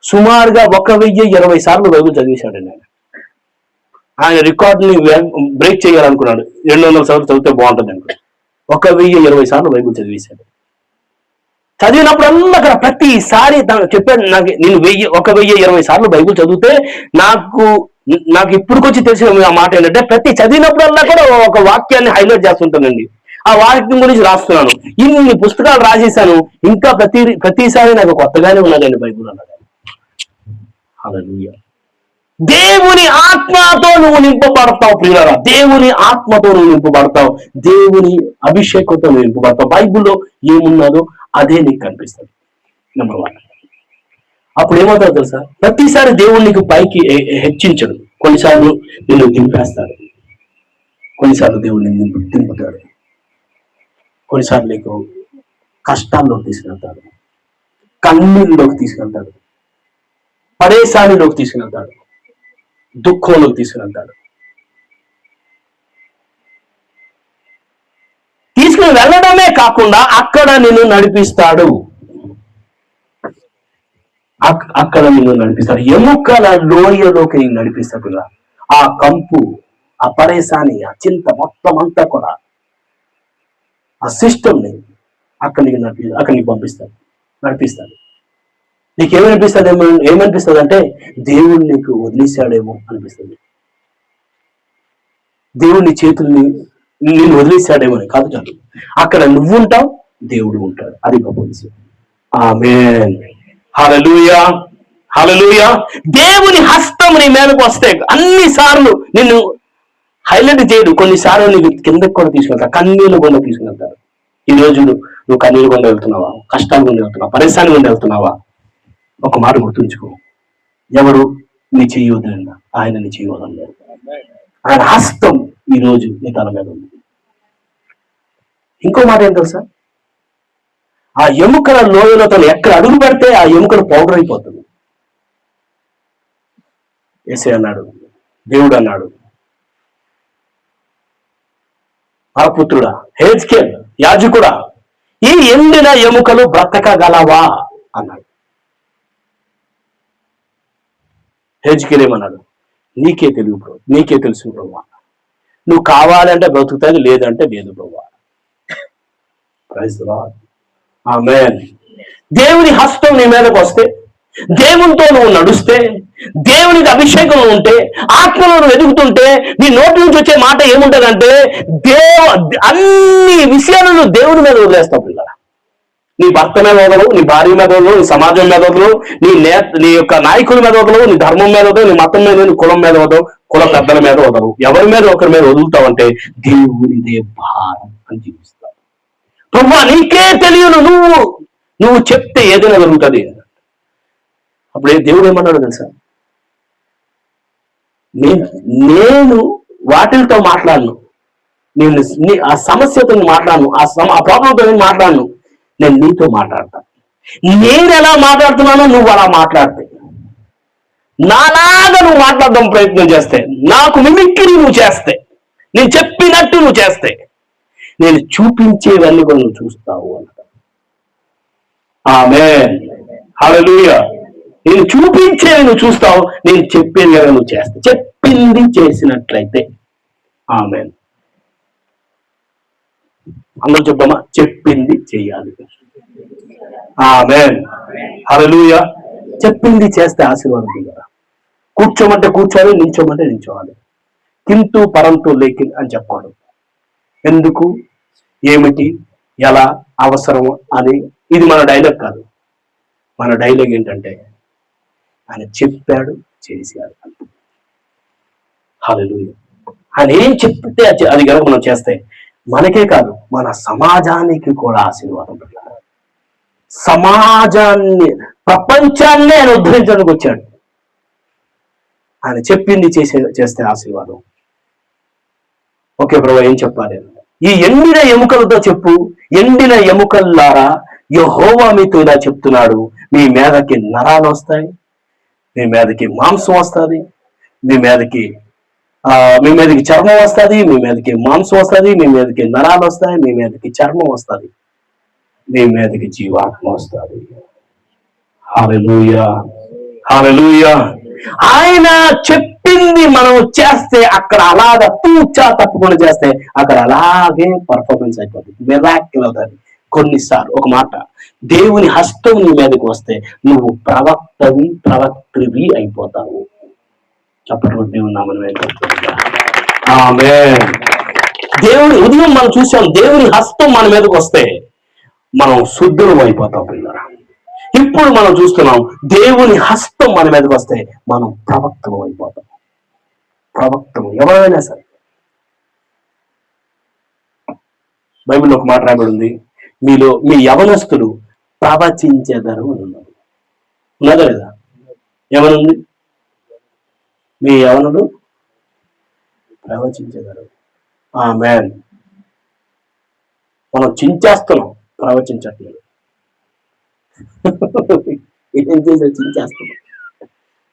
సుమారుగా 1020 సార్లు బైబిల్ చదివేశాడండి ఆయన. ఆయన రికార్డుని బ్రేక్ చేయాలనుకున్నాడు, 200 సార్లు చదివితే బాగుంటుంది అనుకున్నాడు. 1020 సార్లు బైబిల్ చదివేశాడు. చదివినప్పుడల్లా అక్కడ ప్రతిసారి చెప్పాడు, నేను 1020 సార్లు బైబిల్ చదివితే నాకు ఇప్పుడుకొచ్చి తెలిసిన ఆ మాట ఏంటంటే, ప్రతి చదివినప్పుడల్లా కూడా ఒక వాక్యాన్ని హైలైట్ చేస్తుంటానండి. ఆ వాక్యం గురించి రాస్తున్నాను, ఇన్ని పుస్తకాలు రాసేసాను, ఇంకా ప్రతిసారి నాకు కొత్తగానే ఉన్నదండి బైబిల్ అన్నది. హల్లెలూయా. దేవుని ఆత్మతో నువ్వు నింపబడతావు ప్రియులారా, దేవుని ఆత్మతో నువ్వు నింపబడతావు, దేవుని అభిషేకంతో నువ్వు నింపబడతావు. బైబిల్లో ఏమున్నదో అదే నీకు కనిపిస్తుంది. నెంబర్ 1. అప్పుడు ఏమవుతావు తెలుసా, ప్రతిసారి దేవుడు నీకు పైకి హెచ్చించడు, కొన్నిసార్లు నిన్ను దింపేస్తాడు, కొన్నిసార్లు దేవుడు నిన్ను దింపుతాడు, కొన్నిసార్లు నీకు కష్టాల్లోకి తీసుకెళ్తాడు, కన్నీళ్ళలోకి తీసుకెళ్తాడు, పరేశానిలోకి తీసుకెళ్తాడు, దుఃఖంలోకి తీసుకెళ్తాడు. తీసుకుని వెళ్ళడమే కాకుండా అక్కడ నిన్ను నడిపిస్తాడు, అక్కడ నిన్ను నడిపిస్తాడు. ఎముకల లోయలోకి నేను నడిపిస్తాడు. ఆ కంపు, ఆ పరేశాని, ఆ చింత మొత్తం అంతా కూడా ఆ సిస్టమ్ని అక్కడికి పంపిస్తాడు, నడిపిస్తాడు. నీకేమనిపిస్తుంది? ఏమనిపిస్తుంది అంటే దేవుడు నీకు వదిలేశాడేమో అనిపిస్తుంది. దేవుడు నీ చేతుల్ని నేను వదిలేశాడేమో అని కాదు కాదు. అక్కడ నువ్వు ఉంటావు, దేవుడు ఉంటాడు. అది గొప్ప విషయం. ఆమేన్. హల్లెలూయా, హల్లెలూయా. దేవుని హస్తం నీ మీదకు వస్తే అన్ని సార్లు నిన్ను హైలైట్ చేయడు, కొన్నిసార్లు నీకు కిందకి కూడా తీసుకెళ్తారు, కన్నీళ్ళు గుండా తీసుకెళ్తారు. ఈ రోజు నువ్వు కన్నీళ్ళు గుండా వెళ్తున్నావా, కష్టాలు గుండా వెళ్తున్నావా, పరిశాని గుండా వెళ్తున్నావా? ఒక మాట గుర్తుంచుకో, ఎవరు నీ చెయ్యి వదిలినా ఆయన నీ చెయ్యి వదలలేదు. ఆయన హస్తం ఈ రోజు నీ తల మీద ఉంది. ఇంకో మాట ఏం తెలుసా? ఆ ఎముకల లోయలో తను ఎక్కడ అడుగు పెడితే ఆ ఎముకలు పౌడర్ అయిపోతుంది. యేసయ్య అన్నాడు, దేవుడు అన్నాడు, ఆ పుత్రుడా, హెజ్కేల్ యాజకుడా, ఈ ఎండిన ఎముకలు బ్రతకగలవా అన్నాడు. హెజ్కేల్ ఏమన్నాడు? నీకే తెలియదు బ్రో, నీకే తెలుసు బ్రవ్వా, నువ్వు కావాలంటే బ్రతుకుతుంది, లేదంటే లేదు బ్రవ్వా. Praise the Lord. ఆమేన్. దేవుని హస్తం నీ మీదకి వస్తే, దేవునితో నువ్వు నడుస్తే, దేవునికి అభిషేకం ఉంటే, ఆత్మలో నువ్వు ఎదుగుతుంటే, నీ నోటి నుంచి వచ్చే మాట ఏముంటదంటే అన్ని విషయాలను దేవుని మీద వదిలేస్తావు పిల్లల. నీ భర్త మీద వదలవు, నీ భార్య మీద వదలవు, నీ సమాజం మీద వదలవు, నీ యొక్క నాయకుల మీద వదలవు, నీ ధర్మం మీద వదలవు, నీ మతం మీద, నీ కులం మీద వదలవు, కుల పెద్దల మీద వదలవు. ఎవరి మీద ఒకరి మీద వదులుతావంటే దేవునిదే భారం అని జీవిస్తావు. ప్రభువా నీకే తెలియను, నువ్వు చెప్తే ఏదైనా జరుగుతుంది. అప్పుడే దేవుడు ఏమన్నాడు తెలుసా? నేను వాటితో మాట్లాడను, నేను ఆ సమస్యతో మాట్లాడను, ఆ ప్రాబ్లంతో నేను మాట్లాడను, నేను నీతో మాట్లాడతాను. నేను ఎలా మాట్లాడుతున్నానో నువ్వు అలా మాట్లాడితే, నాలాగా నువ్వు మాట్లాడడం ప్రయత్నం చేస్తే, నాకు మిమిక్రీ నువ్వు చేస్తే, నేను చెప్పినట్టు నువ్వు చేస్తే, నేను చూపించేవన్నీ కూడా నువ్వు చూస్తావు అంట. ఆమేన్. హల్లెలూయా. నేను చూపించేవి నువ్వు చూస్తావు, నేను చెప్పేది కదా నువ్వు చేస్తావు. చెప్పింది చేసినట్లయితే. ఆమేన్. అందరూ చెప్పమ్మా, చెప్పింది చెయ్యాలి. ఆమేన్. హల్లెలూయా. చెప్పింది చేస్తే ఆశీర్వాదం కదా. కూర్చోమంటే కూర్చోవాలి, నిల్చోమంటే నిల్చోవాలి. కింతు పరంతు లేకిన్ అని చెప్పాడు. ఎందుకు, ఏమిటి, ఎలా, అవసరం అని ఇది మన డైలాగ్ కాదు. మన డైలాగ్ ఏంటంటే ఆయన చెప్పాడు, చేశాడు. హల్లెలూయా. ఆయన ఏం చెప్తే అది కనుక మనం చేస్తే మనకే కాదు, మన సమాజానికి కూడా ఆశీర్వాదం. సమాజాన్ని, ప్రపంచాన్ని ఆయన ఉద్ధరించడానికి వచ్చాడు. ఆయన చెప్పింది చేస్తే ఆశీర్వాదం. ఓకే ప్రభు, ఏం చెప్పాలి? ఈ ఎండిన ఎముకలతో చెప్పు, ఎండిన ఎముకల్లారా యెహోవా మీతో ఇలా చెప్తున్నాడు, మీ మీదకి నరాలు వస్తాయి, మీ మీదకి మాంసం వస్తుంది, మీ మీదకి చర్మం వస్తుంది, మీ మీదకి మాంసం వస్తుంది, మీ మీదకి నరాలు వస్తాయి, మీ మీదకి చర్మం వస్తుంది, మీ మీదకి జీవాత్మ వస్తుంది. హల్లెలూయా, హల్లెలూయా. ఆయన చెప్పింది మనం చేస్తే అక్కడ అలాగా తూచా తప్పకుండా చేస్తే అక్కడ అలాగే పర్ఫార్మెన్స్ అయిపోతుంది, మిరాకిల్ అవుతుంది. కొన్నిసార్లు ఒక మాట, దేవుని హస్తం నీ మీదకి వస్తే నువ్వు ప్రవక్త్రివి అయిపోతావు. చెప్పట్లు దేవుని నామమున ఆమేన్. దేవుని ఉదయం మనం చూసాం, దేవుని హస్తం మన మీదకి వస్తే మనం శుద్ధులం అయిపోతాం పిల్లరా. ఇప్పుడు మనం చూస్తున్నాం, దేవుని హస్తం మన మీదకి వస్తే మనం ప్రవక్తలు అయిపోతాం. ప్రవక్తలు ఎవరైనా సరే. బైబిల్లో ఒక మాట రాబడి ఉంది, మీలో మీ యవనస్తులు ప్రవచించెదరు అని ఉన్నారు. ఉన్నదా లేదా? ఏమనుంది? మీ యవనులు ప్రవచించెదరు. ఆమేన్. మనం చించేస్తున్నాం, ప్రవచించట్లేదు. ఏం చేసే చించేస్తున్నాం,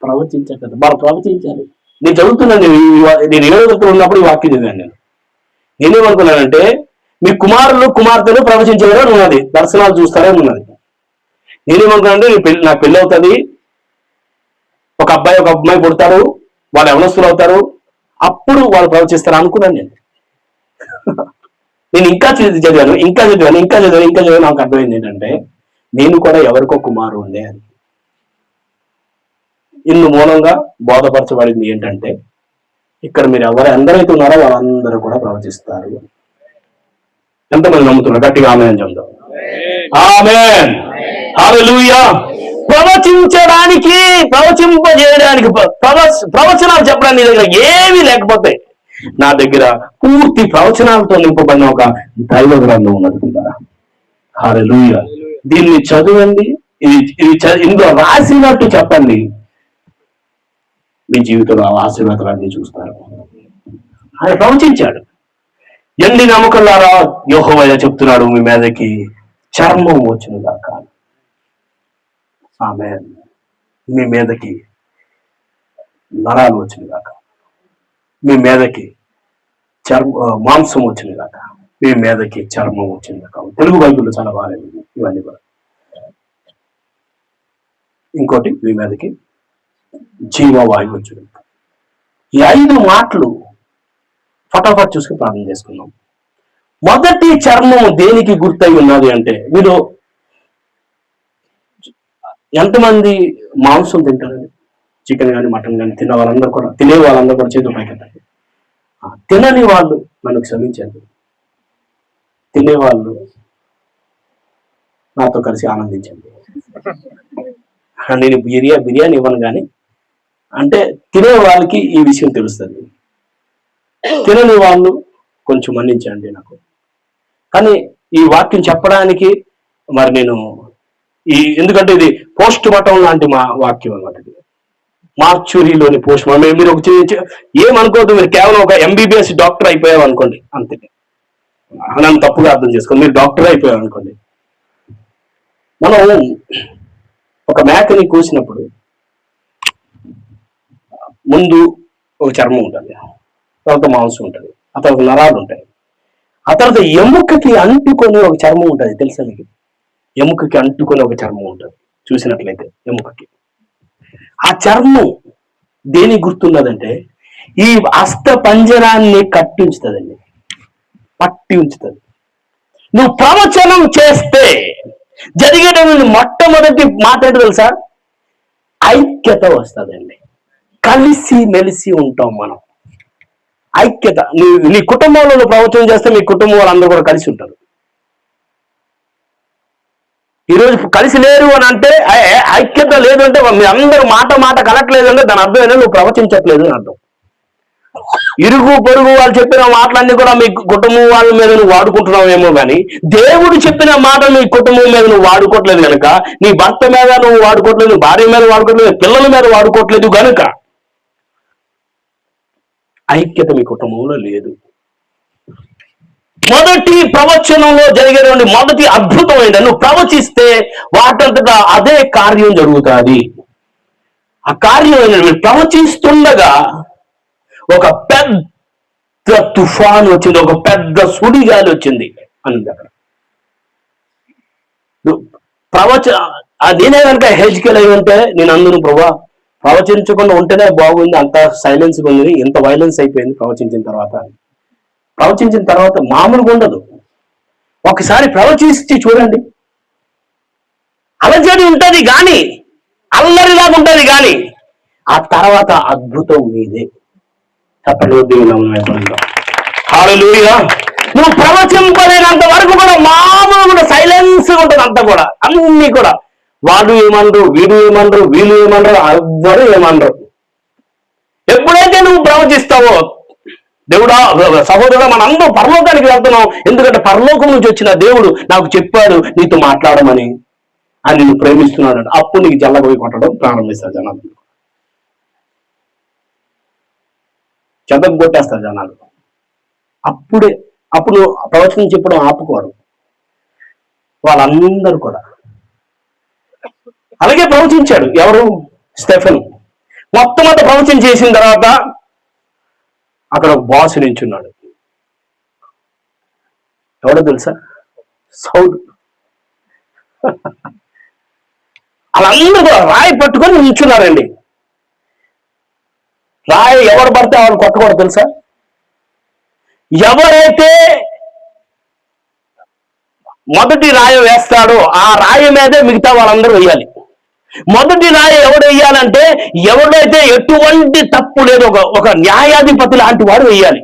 ప్రవచించట్లేదు. మనం ప్రవచించాలి. నేను చదువుతున్నాను, నేను 7వ తరగతిలో ఉన్నప్పుడు ఈ వాక్యం చదివాను. నేనేమనుకున్నానంటే మీ కుమారులు కుమార్తెలు ప్రవచించేవారు ఉన్నది, దర్శనాలు చూస్తారే ఉన్నది. నేనేమనుకున్నానంటే నాకు పెళ్ళి అవుతుంది, ఒక అబ్బాయి ఒక అమ్మాయి పుడతారు, వాళ్ళు యవనస్తులు అవుతారు, అప్పుడు వాళ్ళు ప్రవచిస్తారు అనుకున్నాను నేను. నేను ఇంకా చదివాను. నాకు అర్థమైంది ఏంటంటే నేను కూడా ఎవరికో కుమారుడే అని. ఇందు మూలంగా బోధపరచబడింది ఏంటంటే, ఇక్కడ మీరు అందరైతే ఉన్నారో వాళ్ళందరూ కూడా ప్రవచిస్తారు. ఎంతమంది నమ్ముతున్నారు? గట్టిగా ఆమేన్ అని చెప్దాం. ఆమేన్, హల్లెలూయా. ప్రవచించడానికి, ప్రవచింపజేయడానికి, ప్రవచనాలు చెప్పడానికి నీ దగ్గర ఏమీ లేకపోతే నా దగ్గర పూర్తి ప్రవచనాలతో నింపబడిన ఒక దైవ గ్రంథం ఉన్నది. హల్లెలూయా. దీన్ని చదవండి, ఇందులో రాసినట్టు చెప్పండి, మీ జీవితంలో ఆశీర్వాదాలన్నీ చూస్తారు. ఆయన ప్రవచించాడు. ఎండి నమ్మకంలారా యెహోవా చెప్తున్నాడు, మీ మీదకి చర్మం వచ్చిన దాకా. ఆమేన్. మీ మీదకి నరాలు వచ్చిన దాకా, మీ మీదకి మాంసం వచ్చిన దాకా, మీ మీదకి చర్మం వచ్చిన దాకా. తెలుగు బైబిల్లో చాలా బాగాలేదు ఇవన్నీ కూడా. ఇంకోటి, మీ మీదకి జీవవాయువు వచ్చిన. ఈ 5 మాటలు ఫటాఫట్ చూసుకుని ప్రార్థన చేసుకున్నాం. మొదటి చర్మం దేనికి గుర్తయి ఉన్నది అంటే, మీరు ఎంతమంది మాంసం తింటారండి? చికెన్ కానీ మటన్ కానీ తినే వాళ్ళందరూ కూడా చేతులు పైకెత్తండి. తినని వాళ్ళు నన్ను క్షమించండి. తినేవాళ్ళు నాతో కలిసి ఆనందించండి. నేను బిర్యానీ ఇవ్వను కానీ, అంటే తినే వాళ్ళకి ఈ విషయం తెలుస్తుంది. తినని వాళ్ళు కొంచెం మన్నించండి నాకు. కానీ ఈ వాక్యం చెప్పడానికి మరి నేను ఎందుకంటే ఇది పోస్ట్ మార్టం లాంటి మా వాక్యం అన్నమాట. ఇది మార్చురీలోని పోస్ట్ మార్టం. మీరు ఒక ఏమనుకోవద్దు, మీరు కేవలం ఒక MBBS డాక్టర్ అయిపోయావు అనుకోండి, అంతే. నన్ను తప్పుగా అర్థం చేసుకోండి. మీరు డాక్టర్ అయిపోయావు అనుకోండి. మనం ఒక మేకని కోసినప్పుడు ముందు ఒక చర్మం ఉంటుంది, తర్వాత మాంసం ఉంటుంది, ఆ తర్వాత నరాలు ఉంటాయి, ఆ తర్వాత ఎముకకి అంటుకొని ఒక చర్మం ఉంటుంది. తెలుసా మీకు? ఎముకకి అంటుకొని ఒక చర్మం ఉంటుంది చూసినట్లయితే. ఎముకకి ఆ చర్మం దేని గుర్తున్నదంటే, ఈ అస్థ పంజరాన్ని కట్టి ఉంచుతుందండి, పట్టి ఉంచుతుంది. నువ్వు ప్రవచనం చేస్తే జరిగేటటువంటి మొట్టమొదటి మాట ఏంటో తెలుసా? ఐక్యత వస్తుందండి. కలిసి మెలిసి ఉంటాం మనం. ఐక్యత. నీ కుటుంబంలో నువ్వు ప్రవచనం చేస్తే మీ కుటుంబం వాళ్ళందరూ కూడా కలిసి ఉంటారు. ఈరోజు కలిసి లేరు అని అంటే, ఐక్యత లేదు అంటే, మీ అందరూ మాట కలట్లేదు అంటే దాని అర్థం ఏంటంటే నువ్వు ప్రవచించట్లేదు అని అర్థం. ఇరుగు పొరుగు వాళ్ళు చెప్పిన మాటలన్నీ కూడా మీ కుటుంబం వాళ్ళ మీద నువ్వు వాడుకుంటున్నావేమో కానీ, దేవుడు చెప్పిన మాట నీ కుటుంబం మీద నువ్వు వాడుకోవట్లేదు కనుక, నీ భర్త మీద నువ్వు వాడుకోవట్లేదు, భార్య మీద వాడుకోవట్లేదు, పిల్లల మీద వాడుకోవట్లేదు కనుక ఐక్యత మీ కుటుంబంలో లేదు. మొదటి ప్రవచనంలో జరిగేటువంటి మొదటి అద్భుతం ఏంటంటే, నువ్వు ప్రవచిస్తే వాటంతటా అదే కార్యం జరుగుతుంది. ఆ కార్యం ఏంటంటే, ప్రవచిస్తుండగా ఒక పెద్ద తుఫాను వచ్చింది, ఒక పెద్ద సుడిగాలి వచ్చింది అని అక్కడ నేనే కనుక హెచ్కెల్ అయి ఉంటే నేను అందును ప్రభా ప్రవచించకుండా ఉంటేనే బాగుంది, అంత సైలెన్స్ ఉంది, ఇంత వైలెన్స్ అయిపోయింది ప్రవచించిన తర్వాత మామూలుగా ఉండదు. ఒకసారి ప్రవచించి చూడండి, అలజడి ఉంటుంది కానీ, అల్లరిలాగా ఉంటుంది కానీ, ఆ తర్వాత అద్భుతం మీదే. హల్లెలూయా. నువ్వు ప్రవచింపలేనంత వరకు కూడా మామూలుగా సైలెన్స్ ఉంటుంది. అంతా కూడా అన్ని కూడా వాడు ఏమనరు, వీళ్ళు ఏమనరు, ఎవ్వరు ఏమనరు. ఎప్పుడైతే నువ్వు ప్రవచిస్తావో, దేవుడా సహోదరుడా మనందరూ పరలోకానికి వెళ్తున్నాం, ఎందుకంటే పరలోకం నుంచి వచ్చిన దేవుడు నాకు చెప్పాడు నీతో మాట్లాడమని, అని నిన్ను ప్రేమిస్తున్నాడు. అప్పుడు నీకు జల్లబోయి కొట్టడం ప్రారంభిస్తారు జనాలు, చెదం కొట్టేస్తారు జనాలు. అప్పుడు ప్రవచనం చెప్పడం ఆపుకోరు వాళ్ళందరూ కూడా. అలాగే ప్రవచించాడు ఎవరు? స్టెఫెన్. మొత్తం అంతా ప్రవచనం చేసిన తర్వాత అక్కడ ఒక బాస్ నించున్నాడు. ఎవడో తెలుసా? సౌలు. వాళ్ళందరూ కూడా రాయి పట్టుకొని నించున్నారండి. రాయి ఎవరు పడితే వాళ్ళు కొట్టకూడదు తెలుసా? ఎవరైతే మొదటి రాయి వేస్తాడో ఆ రాయి మీదే మిగతా వాళ్ళందరూ వేయాలి. మొదటి రాయి ఎవడు వేయాలంటే ఎవడైతే ఎటువంటి తప్పు లేదు, ఒక న్యాయాధిపతి లాంటి వాడు వేయాలి.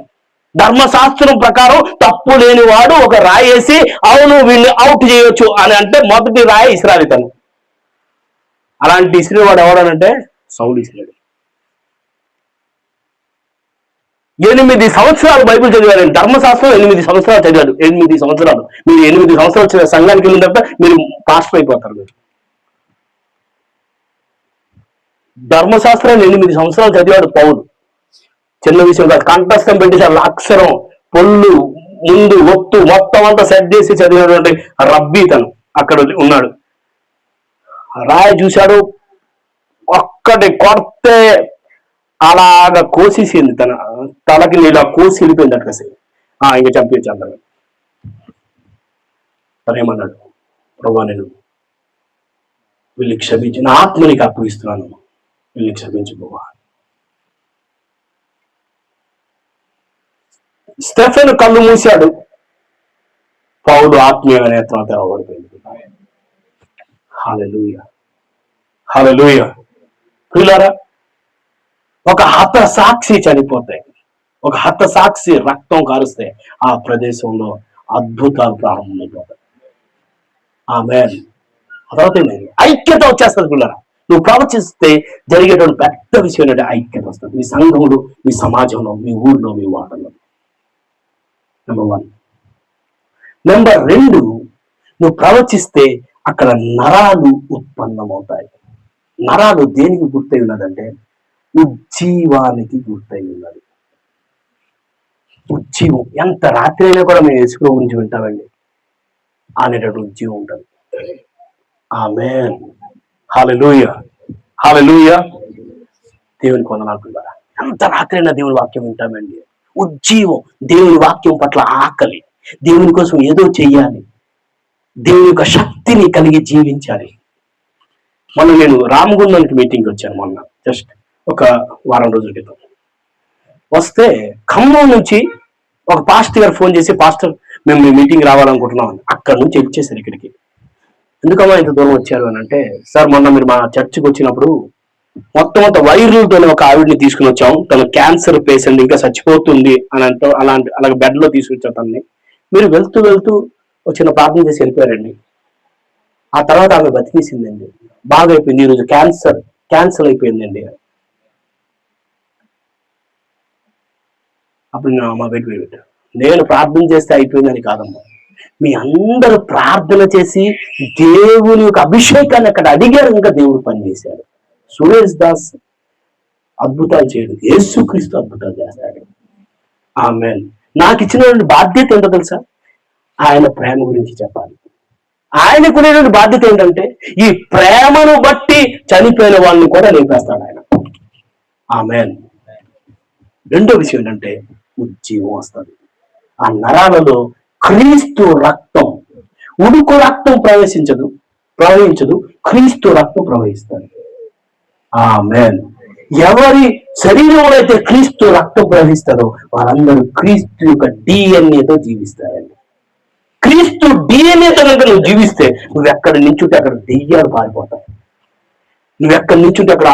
ధర్మశాస్త్రం ప్రకారం తప్పు లేని వాడు ఒక రాయి వేసి అవును వీళ్ళు అవుట్ చేయొచ్చు అని అంటే మొదటి రాయి ఇస్రాయేలు తను. అలాంటి ఇస్రాయేలు వాడు ఎవడనంటే సౌలు ఇస్రాయేలు. 8 సంవత్సరాలు బైబిల్ చదివారు. ధర్మశాస్త్రం 8 సంవత్సరాలు చదివాడు. 8 సంవత్సరాలు. మీరు 8 సంవత్సరాలు సంఘానికి వెళ్ళిన తర్వాత మీరు పాస్టర్ అయిపోతారు. మీరు ధర్మశాస్త్రాన్ని 8 సంవత్సరాలు చదివాడు పౌలు. చిన్న విషయం కాదు. కంఠస్థం పెట్టేసాడు. అక్షరం, పొల్లు, ముందు, ఒత్తు మొత్తం అంతా సెట్ చేసి చదివినటువంటి రబ్బీ తను అక్కడ ఉన్నాడు. రాయి చూశాడు, ఒక్కటి కొడితే అలాగా కోసేసింది, తన తలకి ఇలా కోసి వెళ్ళిపోయింది అట్లా. ఇంకా చంపేసి అంటారు. తనేమన్నాడు, ప్రభా నేను వీళ్ళని క్షమించి నా ఆత్మ నీకు అప్పగిస్తున్నాను, వీళ్ళని క్షమించు ప్రభా. స్టెఫెన్ కళ్ళు మూశాడు, పౌలు ఆత్మీయ నేత్రం తెరవబడిపోయింది. హల్లెలూయా, హల్లెలూయా. పిల్లరా, ఒక హత సాక్షి చనిపోతే, ఒక హత సాక్షి రక్తం కారుస్తే ఆ ప్రదేశంలో అద్భుతాలు ప్రారంభమైపోతాయి. ఆమేన్. తర్వాత ఐక్యత వచ్చేస్తుంది. పిల్లరా, నువ్వు ప్రవచిస్తే జరిగేటువంటి పెద్ద విషయం ఏంటంటే ఐక్యత వస్తుంది. మీ సంఘంలో, మీ సమాజంలో, మీ ఊర్లో, మీ వాటలో. నెంబర్ 1. నెంబర్ 2, నువ్వు ప్రవచిస్తే అక్కడ నరాలు ఉత్పన్నమవుతాయి. నరాలు దేనికి గుర్తయి ఉన్నదంటే ఉజ్జీవానికి గుర్తయి ఉన్నది. ఉజ్జీవం. ఎంత రాత్రి అయినా కూడా మేము యేసు గురించి వింటామండి అనేటటువంటి ఉజ్జీవం ఉంటుంది. ఆమేన్. హల్లెలూయా, హల్లెలూయా. దేవునికి వందనాలు పిల్లరా. ఎంత రాత్రి అయినా దేవుని వాక్యం వింటామండి. ఉజ్జీవం. దేవుని వాక్యం పట్ల ఆకలి, దేవుని కోసం ఏదో చెయ్యాలి, దేవుని యొక్క శక్తిని కలిగి జీవించాలి. మొన్న నేను రామగుండానికి మీటింగ్కి వచ్చాను. మొన్న జస్ట్ ఒక వారం రోజుల క్రితం వస్తే ఖమ్మం నుంచి ఒక పాస్టర్ గారు ఫోన్ చేసి, పాస్టర్ మేము మీ మీటింగ్ రావాలనుకుంటున్నాం అని. అక్కడ నుంచి వచ్చేసారు ఇక్కడికి. ఎందుకమ్మా ఇంత దూరం వచ్చారు అని అంటే, సార్ మొన్న మీరు మా చర్చికి వచ్చినప్పుడు మొత్తం అంత వైర్లతోనే ఒక ఆవిడని తీసుకుని వచ్చాం, తను క్యాన్సర్ పేషెంట్, ఇంకా చచ్చిపోతుంది అని అంటే అలాగే బెడ్ లో తీసుకొచ్చాం తనని. మీరు వెళ్తూ వెళ్తూ వచ్చిన ప్రార్థన చేసి వెళ్ళిపోయారండి. ఆ తర్వాత ఆమె బతికేసిందండి, బాగా అయిపోయింది. ఈరోజు క్యాన్సర్ అయిపోయిందండి. అప్పుడు అమ్మ వెయిట్, నేను ప్రార్థన చేస్తే అయిపోయిందని కాదమ్మా, మీ అందరూ ప్రార్థన చేసి దేవుని యొక్క అభిషేకాన్ని అక్కడ అడిగారు, ఇంకా దేవుడు పనిచేశాడు. సురేష్ దాస్ అద్భుతాలు చేయడు, యేసుక్రీస్తు అద్భుతాలు చేస్తాడు. ఆమేన్. నాకు ఇచ్చినటువంటి బాధ్యత ఏంటో తెలుసా? ఆయన ప్రేమ గురించి చెప్పాలి. ఆయనకునేటువంటి బాధ్యత ఏంటంటే ఈ ప్రేమను బట్టి చనిపోయిన వాళ్ళని కూడా లేపేస్తాడు ఆయన. ఆమేన్. రెండో విషయం ఏంటంటే ఉజ్జీవం వస్తుంది. ఆ నరాలలో క్రీస్తు రక్తం, ఉడుకు రక్తం ప్రవహించదు, క్రీస్తు రక్తం ప్రవహిస్తుంది. ఆమేన్. ఎవరి శరీరంలో అయితే క్రీస్తు రక్తం ప్రవహిస్తారో వారందరూ క్రీస్తు యొక్క డిఎన్ఏతో జీవిస్తారండి. క్రీస్తు డిఎన్ఏతో కనుక నువ్వు జీవిస్తే నువ్వు ఎక్కడి నుంచుంటే అక్కడ దెయ్యాలు పారిపోతాయి, నువ్వు ఎక్కడి నుంచుంటే అక్కడ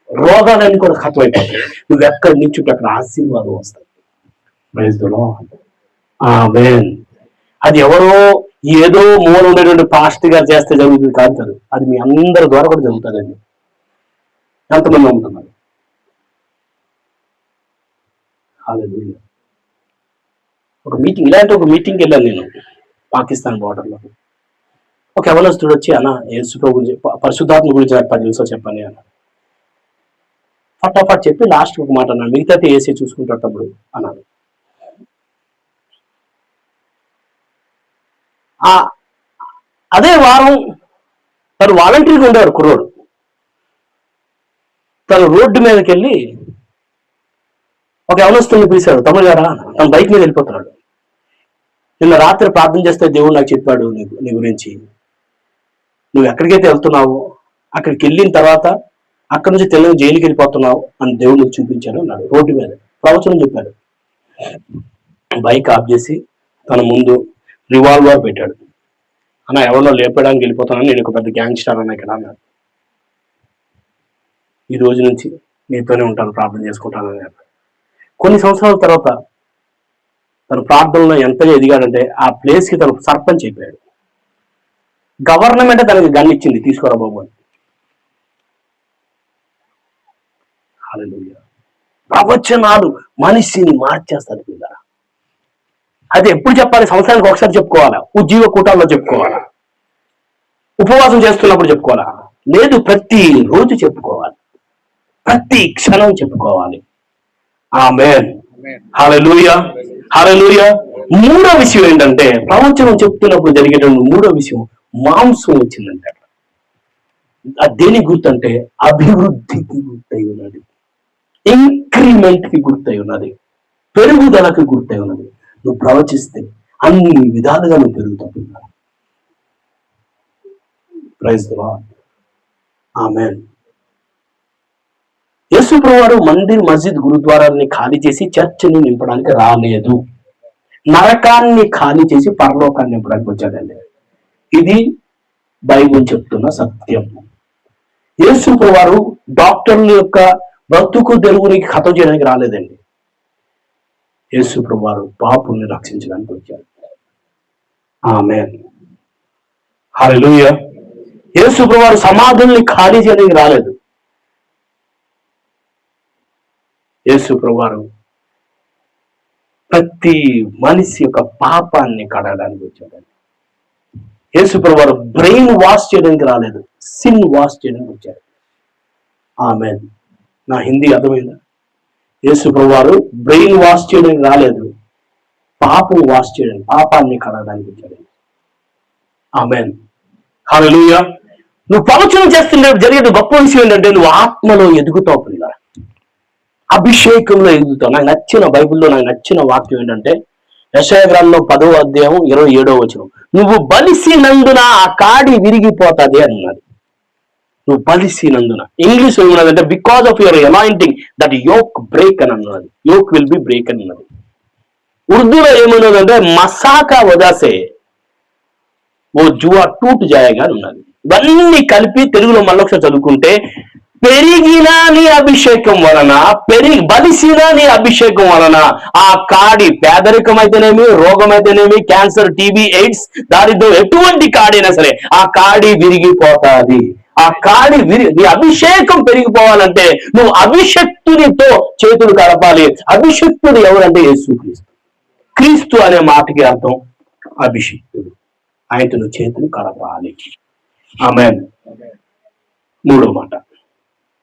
రోగాలన్నీ కూడా ఖతమైపోతాయి, నువ్వు ఎక్కడి నుంచుంటే అక్కడ ఆశీర్వాదం వస్తాయి. Praise the Lord. ఆమేన్. అది ఎవరో ఏదో మూల ఉండేటువంటి పాస్టర్ గారు చేస్తే జరుగుతుంది కాదు, అది మీ అందరి ద్వారా కూడా జరుగుతుందండి. ఎంతమంది నమ్ముతున్నారు? హల్లెలూయా. ఒక మీటింగ్కి వెళ్ళాను నేను పాకిస్తాన్ బార్డర్లో. ఒక యవనస్తుడు వచ్చి, అన్న యేసు ప్రభు గురించి, పరిశుద్ధాత్మ గురించి నాకు 10 నిమిషాలు చెప్పండి అన్నాడు. ఫటాఫట్ చెప్పి లాస్ట్ ఒక మాట అన్నాడు, మిగతా ఏసీ చూసుకుంటాడు తమ్ముడు అన్నాడు. అదే వారం తను వాలంటీర్గా ఉండేవాడు కుర్రోడు. తను రోడ్డు మీదకి వెళ్ళి ఒక యవనస్తుని పిలిచాడు, తమ్ముడు గారా, తన బైక్ మీద వెళ్ళిపోతున్నాడు. నిన్న రాత్రి ప్రార్థన చేస్తే దేవుడు నాకు చెప్పాడు నీ గురించి, నువ్వు ఎక్కడికైతే వెళ్తున్నావు అక్కడికి వెళ్ళిన తర్వాత అక్కడి నుంచి తెలుగు జైలుకి వెళ్ళిపోతున్నావు అని దేవుడు నీకు చూపించాడు అన్నాడు. రోడ్డు మీద ప్రవచనం చెప్పాడు. బైక్ ఆఫ్ చేసి తన ముందు రివాల్వర్ పెట్టాడు. అన్న ఎవరిలో లేపడానికి వెళ్ళిపోతానని, నేను ఒక పెద్ద గ్యాంగ్స్టర్ అన్న ఇక్కడ అన్నాడు. ఈ రోజు నుంచి నీతోనే ఉంటాను, ప్రార్థన చేసుకుంటాను అని. కొన్ని సంవత్సరాల తర్వాత తన ప్రార్థనలో ఎంతగా ఎదిగాడంటే ఆ ప్లేస్కి తను సర్పంచ్ అయిపోయాడు. గవర్నమెంట్ తనకి గన్ ఇచ్చింది, తీసుకోరా బాబు అని. హల్లెలూయా. ప్రవచనాలు మనిషిని మార్చేస్తారు కదా. అది ఎప్పుడు చెప్పాలి? సంవత్సరానికి ఒకసారి చెప్పుకోవాలా? ఉద్యోగ కూటాల్లో చెప్పుకోవాలా? ఉపవాసం చేస్తున్నప్పుడు చెప్పుకోవాలా? లేదు, ప్రతి రోజు చెప్పుకోవాలి, ప్రతి క్షణం చెప్పుకోవాలి. ఆమేన్. హల్లెలూయా, హల్లెలూయా. మూడో విషయం ఏంటంటే, ప్రవచనం చెప్తున్నప్పుడు జరిగేటువంటి మూడో విషయం, మాంసం వచ్చిందంటే. అది దేనికి గుర్తంటే అభివృద్ధికి గుర్తయి ఉన్నది, ఇంక్రిమెంట్ కి గుర్తయి ఉన్నది, పెరుగుదలకు గుర్తయి ఉన్నది. నువ్వు ప్రవచిస్తే అన్ని విధాలుగా నువ్వు పెరుగుతావు. Praise the Lord. ఆమేన్. యేసు ప్రభువారు మందిర్, మస్జిద్, గురుద్వారాన్ని ఖాళీ చేసి చర్చిని నింపడానికి రాలేదు. నరకాన్ని ఖాళీ చేసి పరలోకాన్ని నింపడానికి వచ్చాడండి. ఇది బైబిల్ చెప్తున్న సత్యం. యేసు ప్రభువారు డాక్టర్ల యొక్క బ్రతుకు తెరుగునికి ఖతం చేయడానికి రాలేదండి. యేసు ప్రభువారు పాపుల్ని రక్షించడానికి వచ్చారు. ఆమేన్. హల్లెలూయా. యేసు ప్రభువారు సమాధుల్ని ఖాళీ చేయడానికి రాలేదు. యేసు ప్రభువారు ప్రతి మనిషి యొక్క పాపాన్ని కడగడానికి వచ్చాడండి. యేసు ప్రభువారు బ్రెయిన్ వాష్ చేయడానికి రాలేదు, సిన్ వాష్ చేయడానికి వచ్చాడు. ఆమేన్. నా హిందీ అర్థమైందా? యేసు ప్రభువారు బ్రెయిన్ వాష్ చేయడానికి రాలేదు, పాపం వాష్ చేయడానికి, పాపాన్ని కడగడానికి వచ్చాడు. ఆమేన్. హల్లెలూయా. నువ్వు ప్రవచనం చేస్తుంటే జరిగేది గొప్ప విషయం ఏంటంటే నువ్వు ఆత్మలో ఎదుగుతావు పిల్ల, అభిషేకంలో ఎదుగుతావు. నాకు నచ్చిన బైబిల్లో నాకు నచ్చిన వాక్యం ఏంటంటే యెషయా గ్రంథం 10వ అధ్యాయం 27వ వచనం, నువ్వు బలిసినందున ఆ కాడి విరిగిపోతుంది అన్నది. నువ్వు బలిసినందున, ఇంగ్లీష్ ఏమన్నదంటే because of your anointing that yoke break అని అన్నది. యోక్ విల్ బి బ్రేక్ అని అన్నది. ఉర్దూలో ఏమన్నదంటే మసాకా వదాసే ఓ జువా టూట్ జాయగా అని ఉన్నది. ఇవన్నీ కలిపి తెలుగులో మళ్ళొకసారి చదువుకుంటే, పెరిగిన నీ అభిషేకం వలన, బలిసిన నీ అభిషేకం వలన ఆ కాడి, పేదరికం అయితేనేమి, రోగం అయితేనేమి, క్యాన్సర్, టీబీ, ఎయిడ్స్, దారిద్ర్యం, ఎటువంటి కాడైనా సరే ఆ కాడి విరిగిపోతాది. ఆ కాడి నీ అభిషేకం పెరిగిపోవాలంటే నువ్వు అభిషక్తునితో చేతులు కలపాలి. అభిషక్తుడు ఎవరంటే యేసుక్రీస్తు. క్రీస్తు అనే మాటకి అర్థం అభిషిక్తుడు. ఆయనతో చేతులు కలపాలి. ఆమేన్. మూడో మాట.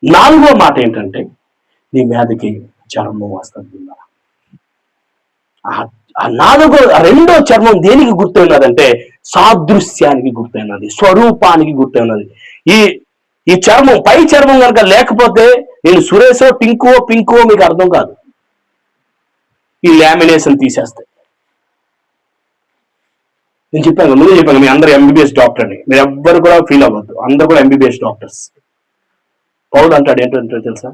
నాలుగో మాట ఏంటంటే నీ మీదకి చర్మం వస్తుంది. రెండో చర్మం దేనికి గుర్తున్నదంటే సాదృశ్యానికి గుర్తున్నది, స్వరూపానికి గుర్తున్నది. ఈ చర్మం, పై చర్మం కనుక లేకపోతే నేను సురేషో పింకువో మీకు అర్థం కాదు. ఈ లామినేషన్ తీసేస్తాయి. నేను చెప్పాను మీ అందరూ ఎంబీబీఎస్ డాక్టర్ అని. మీరు ఎవ్వరు కూడా ఫీల్ అవ్వద్దు, అందరూ కూడా ఎంబీబీఎస్ డాక్టర్స్. పౌలు అంటాడు ఏంటంటే తెలుసా,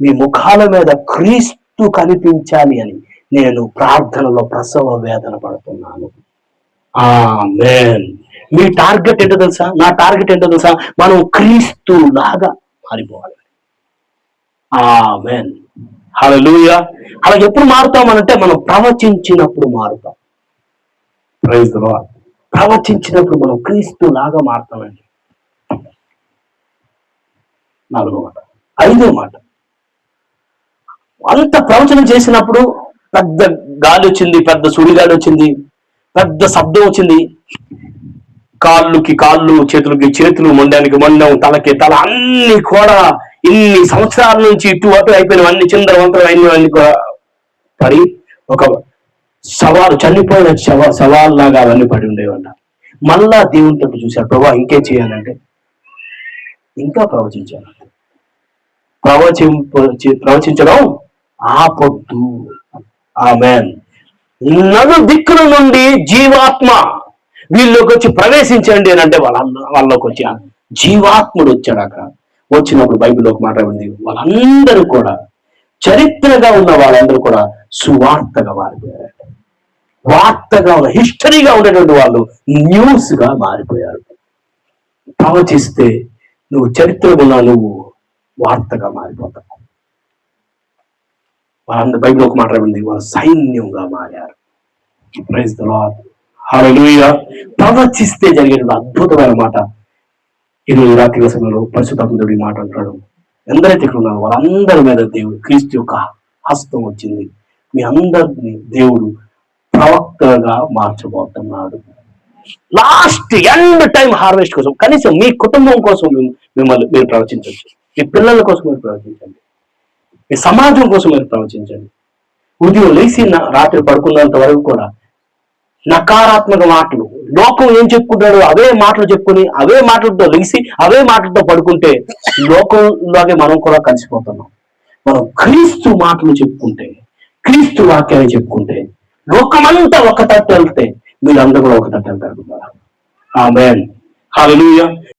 మీ ముఖాల మీద క్రీస్తు కనిపించాలి అని నేను ప్రార్థనలో ప్రసవ వేదన పడుతున్నాను. ఆమేన్. మీ టార్గెట్ ఏంటో తెలుసా? నా టార్గెట్ ఏంటో తెలుసా? మనం క్రీస్తు లాగా మారిపోవాలి. ఆమేన్. హల్లెలూయా. అలా ఎప్పుడు మారుతామనంటే మనం ప్రవచించినప్పుడు మారుతాం. Praise the Lord. ప్రవచించినప్పుడు మనం క్రీస్తు లాగా మారుతామండి. నాలుగో మాట. ఐదో మాట, అంత ప్రవచనం చేసినప్పుడు పెద్ద గాలి వచ్చింది, పెద్ద సుడిగాలి వచ్చింది, పెద్ద శబ్దం వచ్చింది. కాళ్ళుకి కాళ్ళు, చేతులకి చేతులు, మొండానికి మొండం, తలకి తల, అన్ని కూడా ఇన్ని సంవత్సరాల నుంచి ఇటు అటు అయిపోయినవన్నీ చిందరవంతరం అయినవన్నీ కూడా పడి ఒక సవాలు, చనిపోయిన సవాల్లాగా అవన్నీ పడి ఉండేవన్న. మళ్ళా దేవునితో చూశారు, ప్రభా ఇంకేం చేయాలంటే ఇంకా ప్రవచించాలి. ప్రవచించడం ఆపొద్దు. ఆమేన్. నలు దిక్కుల నుండి జీవాత్మ వీళ్ళలోకి వచ్చి ప్రవేశించండి అని అంటే వాళ్ళలోకి వచ్చి జీవాత్ముడు వచ్చాడు. అక్కడ వచ్చినప్పుడు బైబిల్లోకి మాట్లాడింది, వాళ్ళందరూ కూడా చరిత్రగా ఉన్న వాళ్ళందరూ కూడా సువార్తగా మారిపోయారు. వార్తగా ఉన్న, హిస్టరీగా ఉండేటువంటి వాళ్ళు న్యూస్ గా మారిపోయారు. ప్రవచిస్తే నువ్వు చరిత్రగా ఉన్నావు, నువ్వు వార్తగా మారిపోతారు. వాళ్ళందరూ బైబిల్ ఒక మాట రాయింది, వాళ్ళు సైన్యంగా మారారు. Praise the Lord. హల్లెలూయా. ప్రవచిస్తే జరిగేటువంటి అద్భుతమైన మాట ఈరోజు రాత్రి సమయంలో పరిశుద్ధాత్మ ఈ మాట అంటాడు. ఎందరైతే ఇక్కడ ఉన్నారో వాళ్ళందరి మీద దేవుడు క్రీస్తు యొక్క హస్తం వచ్చింది. మీ అందరిని దేవుడు ప్రవక్తగా మార్చబోతున్నాడు. లాస్ట్ ఎండ్ టైం హార్వెస్ట్ కోసం కనీసం మీ కుటుంబం కోసం మిమ్మల్ని మీరు ప్రవచించవచ్చు, మీ పిల్లల కోసం మీరు ప్రవచించండి, మీ సమాజం కోసం మీరు ప్రవచించండి. ఉదయం లేచి రాత్రి పడుకున్నంత వరకు కూడా నకారాత్మక మాటలు, లోకం ఏం చెప్పుకుంటాడో అవే మాటలు చెప్పుకుని అవే మాటలతో లెగిసి అవే మాటలతో పడుకుంటే లోకంలాగే మనం కూడా కలిసిపోతున్నాం. మనం క్రీస్తు మాటలు చెప్పుకుంటే, క్రీస్తు వాక్యాన్ని చెప్పుకుంటే లోకమంతా ఒక తట్టు వెళ్తే మీరందరూ కూడా ఒక తట్టు వెళ్తారు. ఆమేన్. హల్లెలూయా.